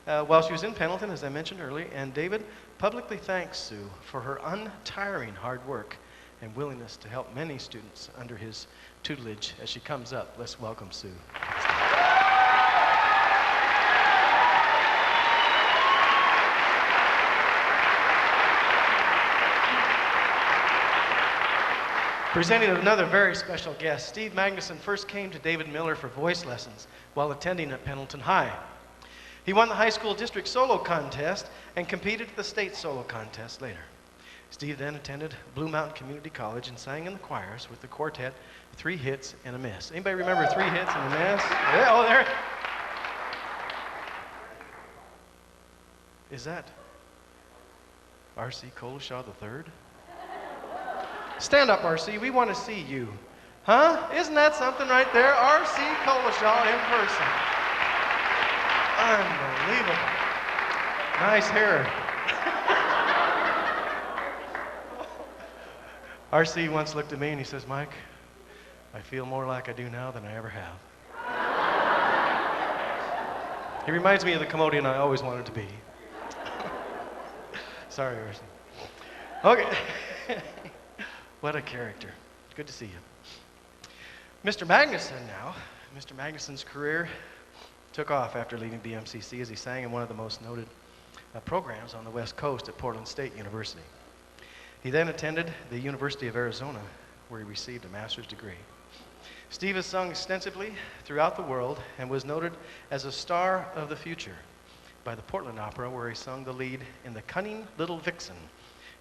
while she was in Pendleton, as I mentioned earlier, and David publicly thanks Sue for her untiring hard work and willingness to help many students under his tutelage as she comes up. Let's welcome Sue. Presenting another very special guest, Steve Magnuson first came to David Miller for voice lessons while attending at Pendleton High. He won the high school district solo contest and competed at the state solo contest later. Steve then attended Blue Mountain Community College and sang in the choirs with the quartet 3 Hits and a Miss. Anybody remember 3 Hits and a Miss? Yeah, oh, there. Is that R.C. Coleshaw III? Stand up, R.C. We want to see you. Huh? Isn't that something right there? R.C. Coleshaw in person. Unbelievable. Nice hair. R.C. once looked at me and he says, Mike, I feel more like I do now than I ever have. He reminds me of the comedian I always wanted to be. Sorry, R.C. Okay. What a character. Good to see you. Mr. Magnuson now. Mr. Magnuson's career took off after leaving BMCC as he sang in one of the most noted programs on the West Coast at Portland State University. He then attended the University of Arizona, where he received a master's degree. Steve has sung extensively throughout the world and was noted as a star of the future by the Portland Opera, where he sung the lead in The Cunning Little Vixen,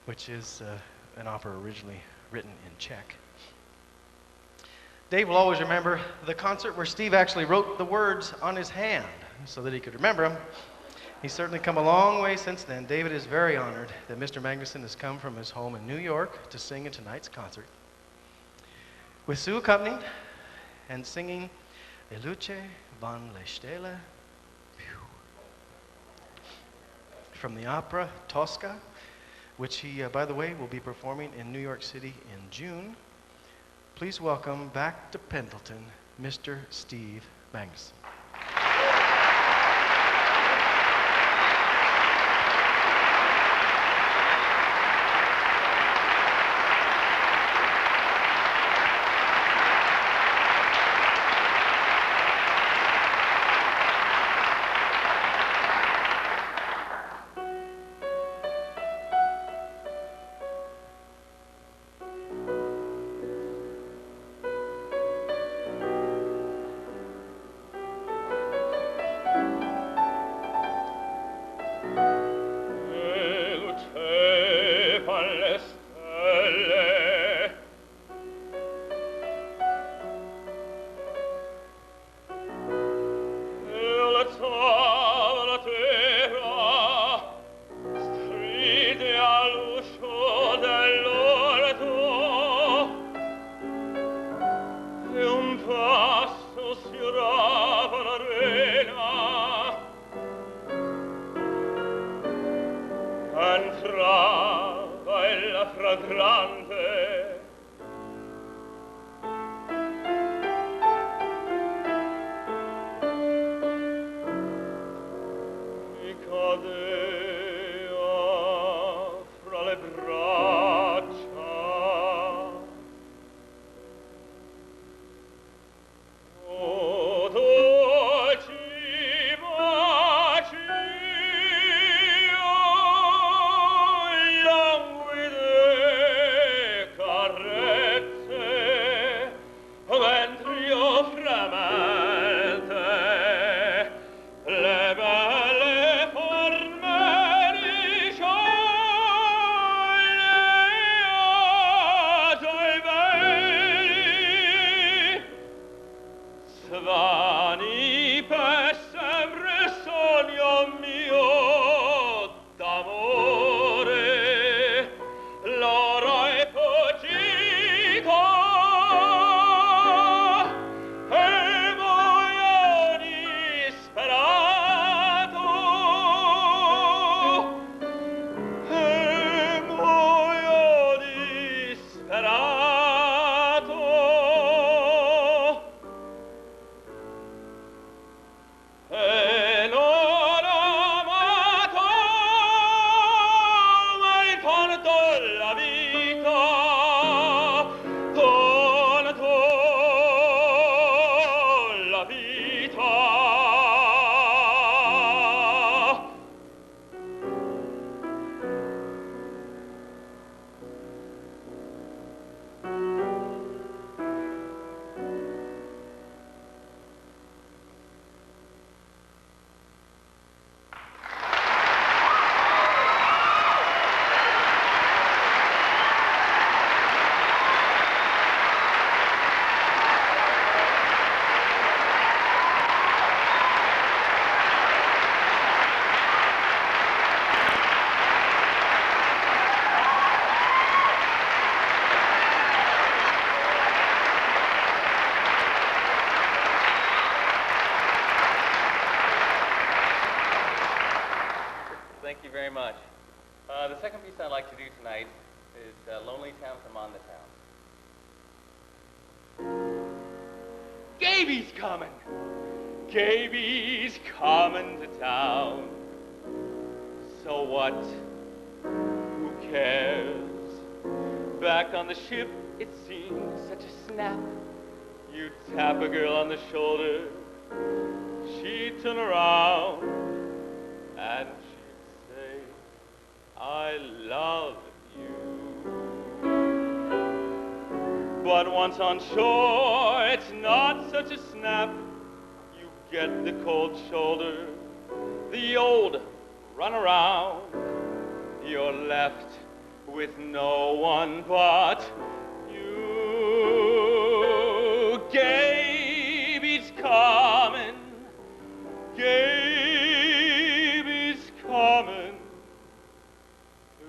which is an opera originally written in Czech. Dave will always remember the concert where Steve actually wrote the words on his hand so that he could remember them. He's certainly come a long way since then. David is very honored that Mr. Magnuson has come from his home in New York to sing in tonight's concert. With Sue accompanying and singing E luce van le stelle from the opera Tosca, which he, by the way, will be performing in New York City in June. Please welcome back to Pendleton, Mr. Steve Magnuson. second piece I'd like to do tonight is Lonely Town from On the Town. Gaby's coming! Gaby's coming to town. So what? Who cares? Back on the ship, it seemed such a snap. You tap a girl on the shoulder, she'd turn around, and she'd say, I love you. But once on shore, it's not such a snap. You get the cold shoulder, the old run around. You're left with no one but you. Gaby's coming. Gaby's coming to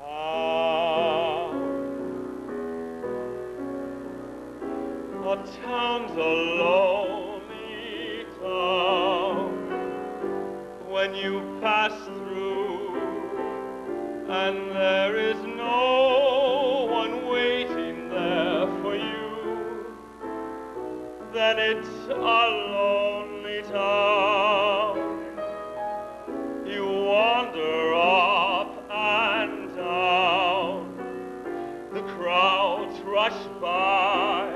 town. A town's a lonely town when you pass through, and there is no one waiting there for you. Then it's a lonely town. You wander up and down. The crowds rush by.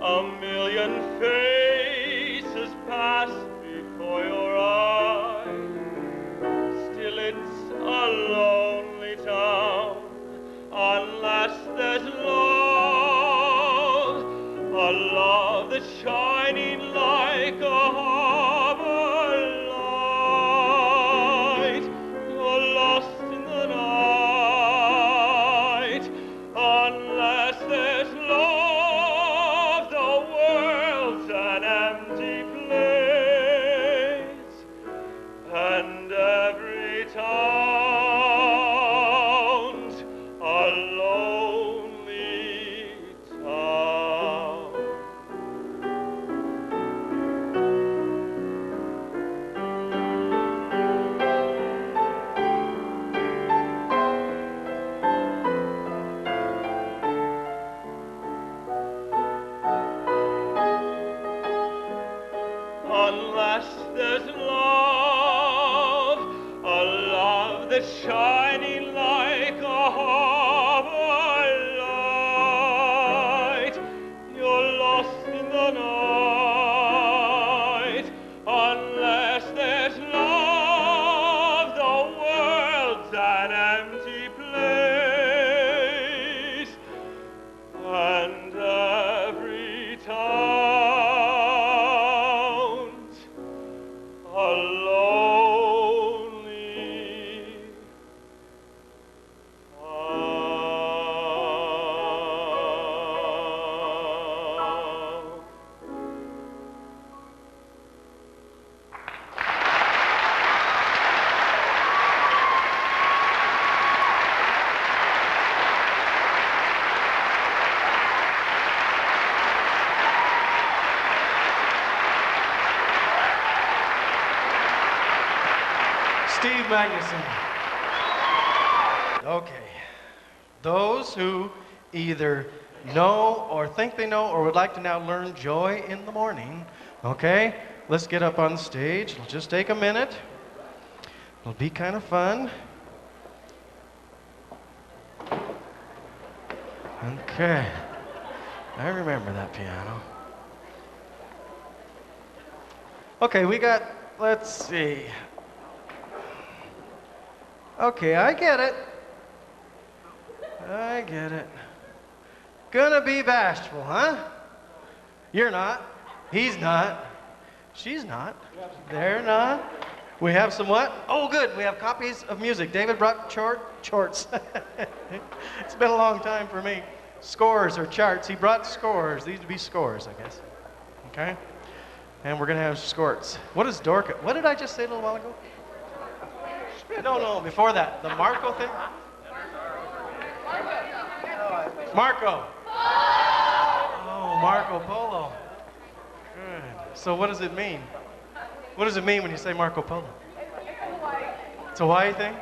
A million faces pass before your eyes. Still it's a lonely town unless there's love. A love that's shining like a harbor light. You're lost in the night unless there's love. The world's an empty place, and every town's a lonely town. Unless there's love, a love that's shining like a harbor light. You're lost in the night. Unless there's love, the world's an empty place, and every town's a lonely town. Steve Magnuson. Okay. Those who either know or think they know or would like to now learn Joy in the Morning, okay? Let's get up on stage. It'll just take a minute. It'll be kind of fun. Okay. I remember that piano. Okay, we got, let's see. Okay, I get it. I get it. Gonna be bashful, huh? You're not. He's not. She's not. They're not. We have some what? Oh, good. We have copies of music. David brought charts. It's been a long time for me. Scores or charts. He brought scores. These would be scores, I guess. Okay? And we're going to have scores. What is Dorca? What did I just say a little while ago? No, before that. The Marco thing? Marco. Oh, Marco Polo. Good. So what does it mean? What does it mean when you say Marco Polo? It's a Hawaii thing?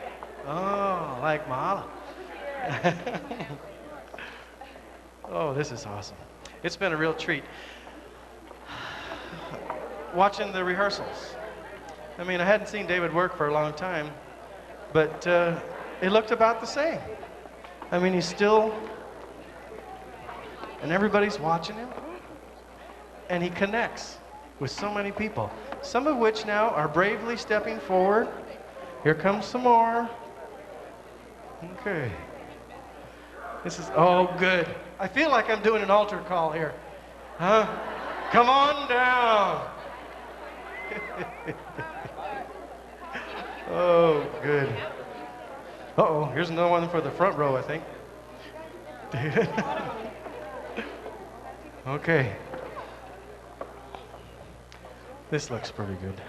Oh, like Mala. Oh, this is awesome. It's been a real treat. Watching the rehearsals. I mean, I hadn't seen David work for a long time, but it looked about the same. I mean, he's still, and everybody's watching him, and he connects with so many people, some of which now are bravely stepping forward. Here comes some more. Okay. This is, oh, good. I feel like I'm doing an altar call here. Huh? Come on down. Oh, good. Uh-oh, here's another one for the front row, I think. Okay. This looks pretty good.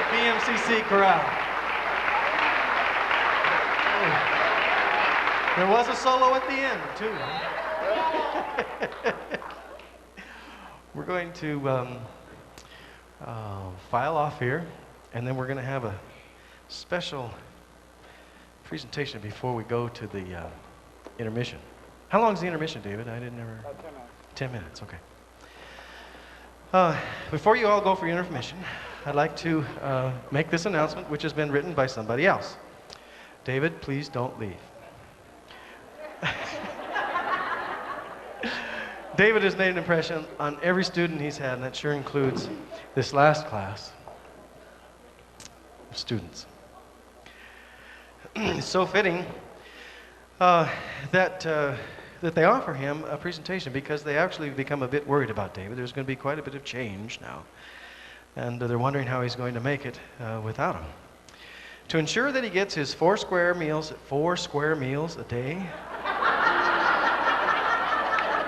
BMCC crowd. There was a solo at the end, too. We're going to file off here, and then we're going to have a special presentation before we go to the intermission. How long is the intermission, David? I didn't ever. About 10 minutes. 10 minutes, okay. Before you all go for your intermission, I'd like to make this announcement, which has been written by somebody else. David, please don't leave. David has made an impression on every student he's had, and that sure includes this last class of students. It's so fitting that they offer him a presentation, because they actually become a bit worried about David. There's going to be quite a bit of change now, and they're wondering how he's going to make it without him. To ensure that he gets his 4 square meals a day.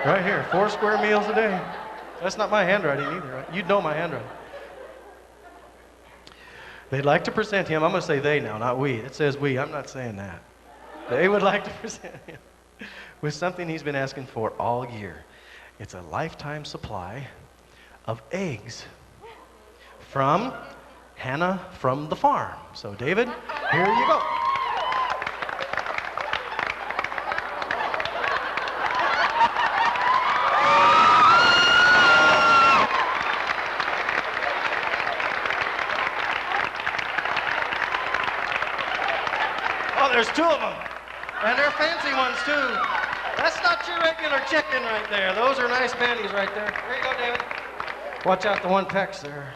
Right here, 4 square meals a day. That's not my handwriting either, right? You'd know my handwriting. They'd like to present him, I'm going to say they now, not we. It says we, I'm not saying that. They would like to present him with something he's been asking for all year. It's a lifetime supply of eggs from Hannah from the farm. So David, here you go. There's 2 of them, and they're fancy ones too. That's not your regular chicken right there. Those are nice panties right there. Here you go, David. Watch out, the one peck's there.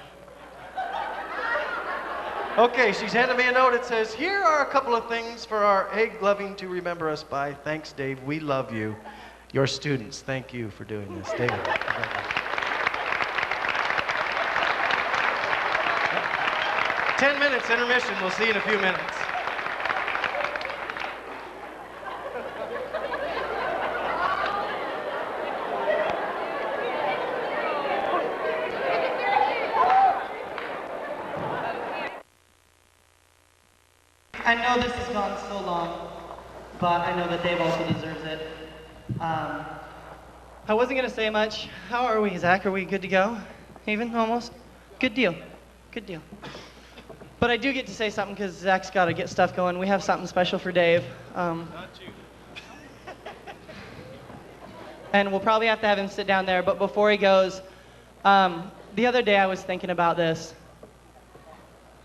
Okay, she's handed me a note. It says, here are a couple of things for our egg-loving to remember us by. Thanks, Dave. We love you. Your students, thank you for doing this. David. 10 minutes intermission. We'll see you in a few minutes. I know this has gone so long, but I know that Dave also deserves it. I wasn't going to say much. How are we, Zach? Are we good to go? Even, almost? Good deal. Good deal. But I do get to say something because Zach's got to get stuff going. We have something special for Dave. Not you. And we'll probably have to have him sit down there. But before he goes, the other day I was thinking about this.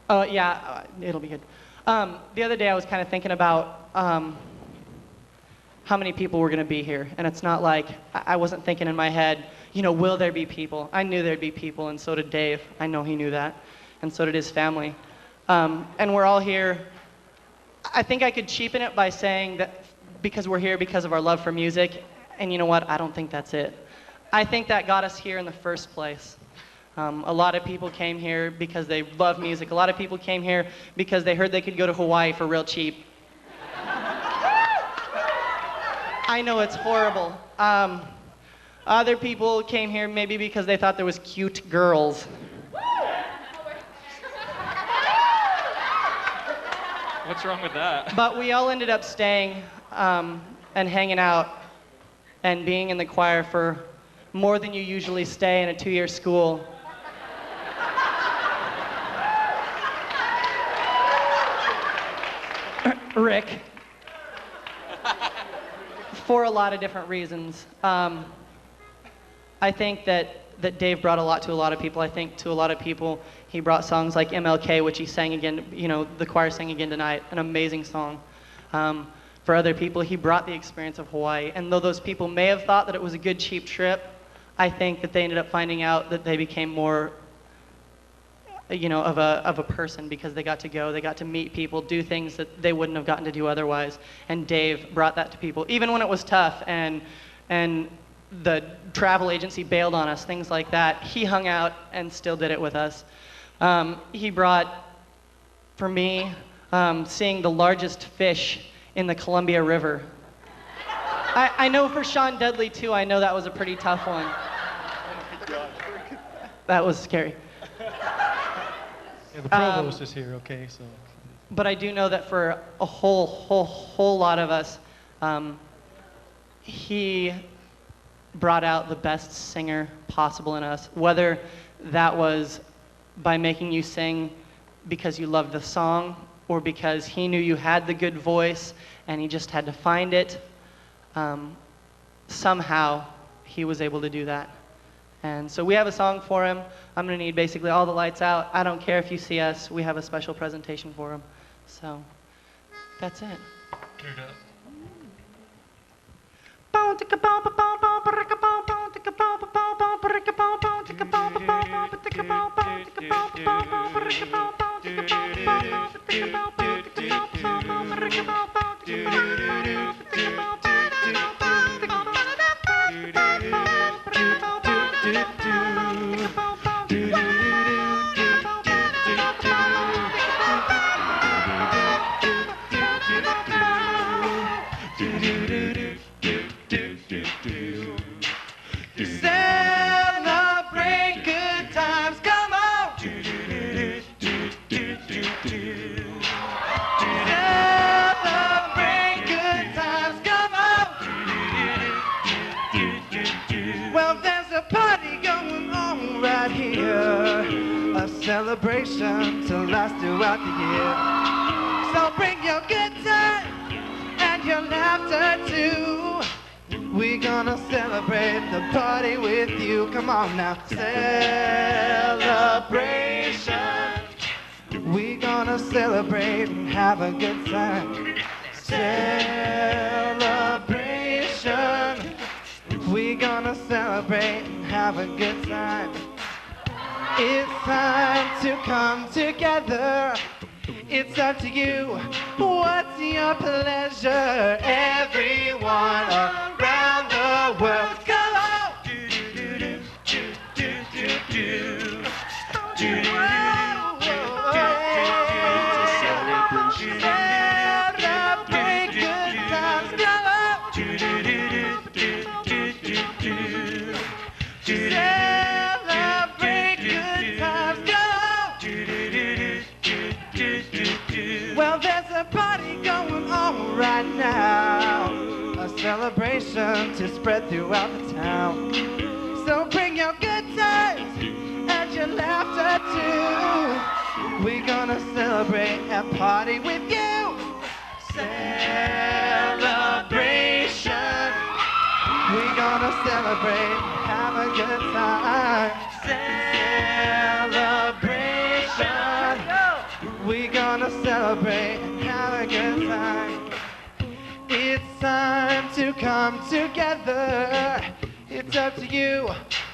Oh, yeah, it'll be good. The other day I was kind of thinking about how many people were going to be here. And it's not like, I wasn't thinking in my head, you know, will there be people? I knew there'd be people, and so did Dave. I know he knew that. And so did his family. And we're all here. I think I could cheapen it by saying that because we're here because of our love for music. And you know what? I don't think that's it. I think that got us here in the first place. A lot of people came here because they love music. A lot of people came here because they heard they could go to Hawaii for real cheap. I know it's horrible. Other people came here maybe because they thought there was cute girls. What's wrong with that? But we all ended up staying and hanging out and being in the choir for more than you usually stay in a 2-year school. Rick. For a lot of different reasons. I think that Dave brought a lot to a lot of people. I think to a lot of people, he brought songs like MLK, which he sang again, you know, the choir sang again tonight, an amazing song. For other people, he brought the experience of Hawaii. And though those people may have thought that it was a good, cheap trip, I think that they ended up finding out that they became more, you know, of a person because they got to go, they got to meet people, do things that they wouldn't have gotten to do otherwise. And Dave brought that to people, even when it was tough and the travel agency bailed on us, things like that. He hung out and still did it with us. He brought, for me, seeing the largest fish in the Columbia River. I know for Sean Dudley too, I know that was a pretty tough one. That was scary. Yeah, the provost is here, okay, so. But I do know that for a whole lot of us, he brought out the best singer possible in us, whether that was by making you sing because you loved the song or because he knew you had the good voice and he just had to find it, somehow he was able to do that. And so we have a song for him. I'm going to need basically all the lights out. I don't care if you see us. We have a special presentation for him. So that's it. Turn it up. Celebrate good times, come on! Celebrate good times, come on! Well, there's a party going on right here, a celebration to last throughout the year. So bring your good time and your laughter too. We're gonna celebrate the party with you. Come on now. Celebration. We're gonna celebrate and have a good time. Celebration. We're gonna celebrate and have a good time. It's time to come together. It's up to you. What's your pleasure? Everyone around the world, come on! Celebrate good times, come on! Celebrate good times, come on! Well, there's a party going on right now, a celebration to spread throughout the town. So bring your good times and your laughter too. We're gonna celebrate and party with you. Celebration. We're gonna celebrate, have a good time. Celebration. We're gonna celebrate and have a good time. It's time to come together. It's up to you.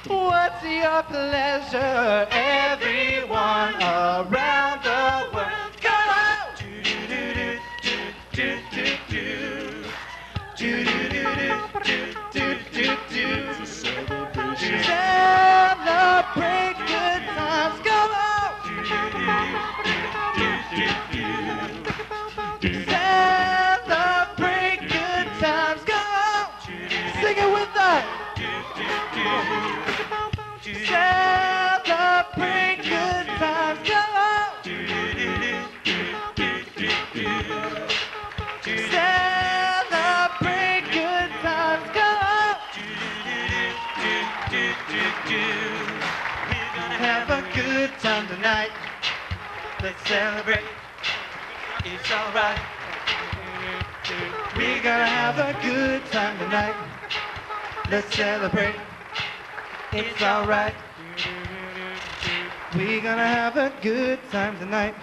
What's your pleasure? Everyone around the world, come on! Celebrate good times, come on! Celebrate good times, come on! Sing it with us! Celebrate good times, come on! Celebrate good times, come on! We're gonna have a good time tonight. Let's celebrate. It's alright. We're gonna have a good time tonight. Let's celebrate. It's alright. We're gonna have a good time tonight.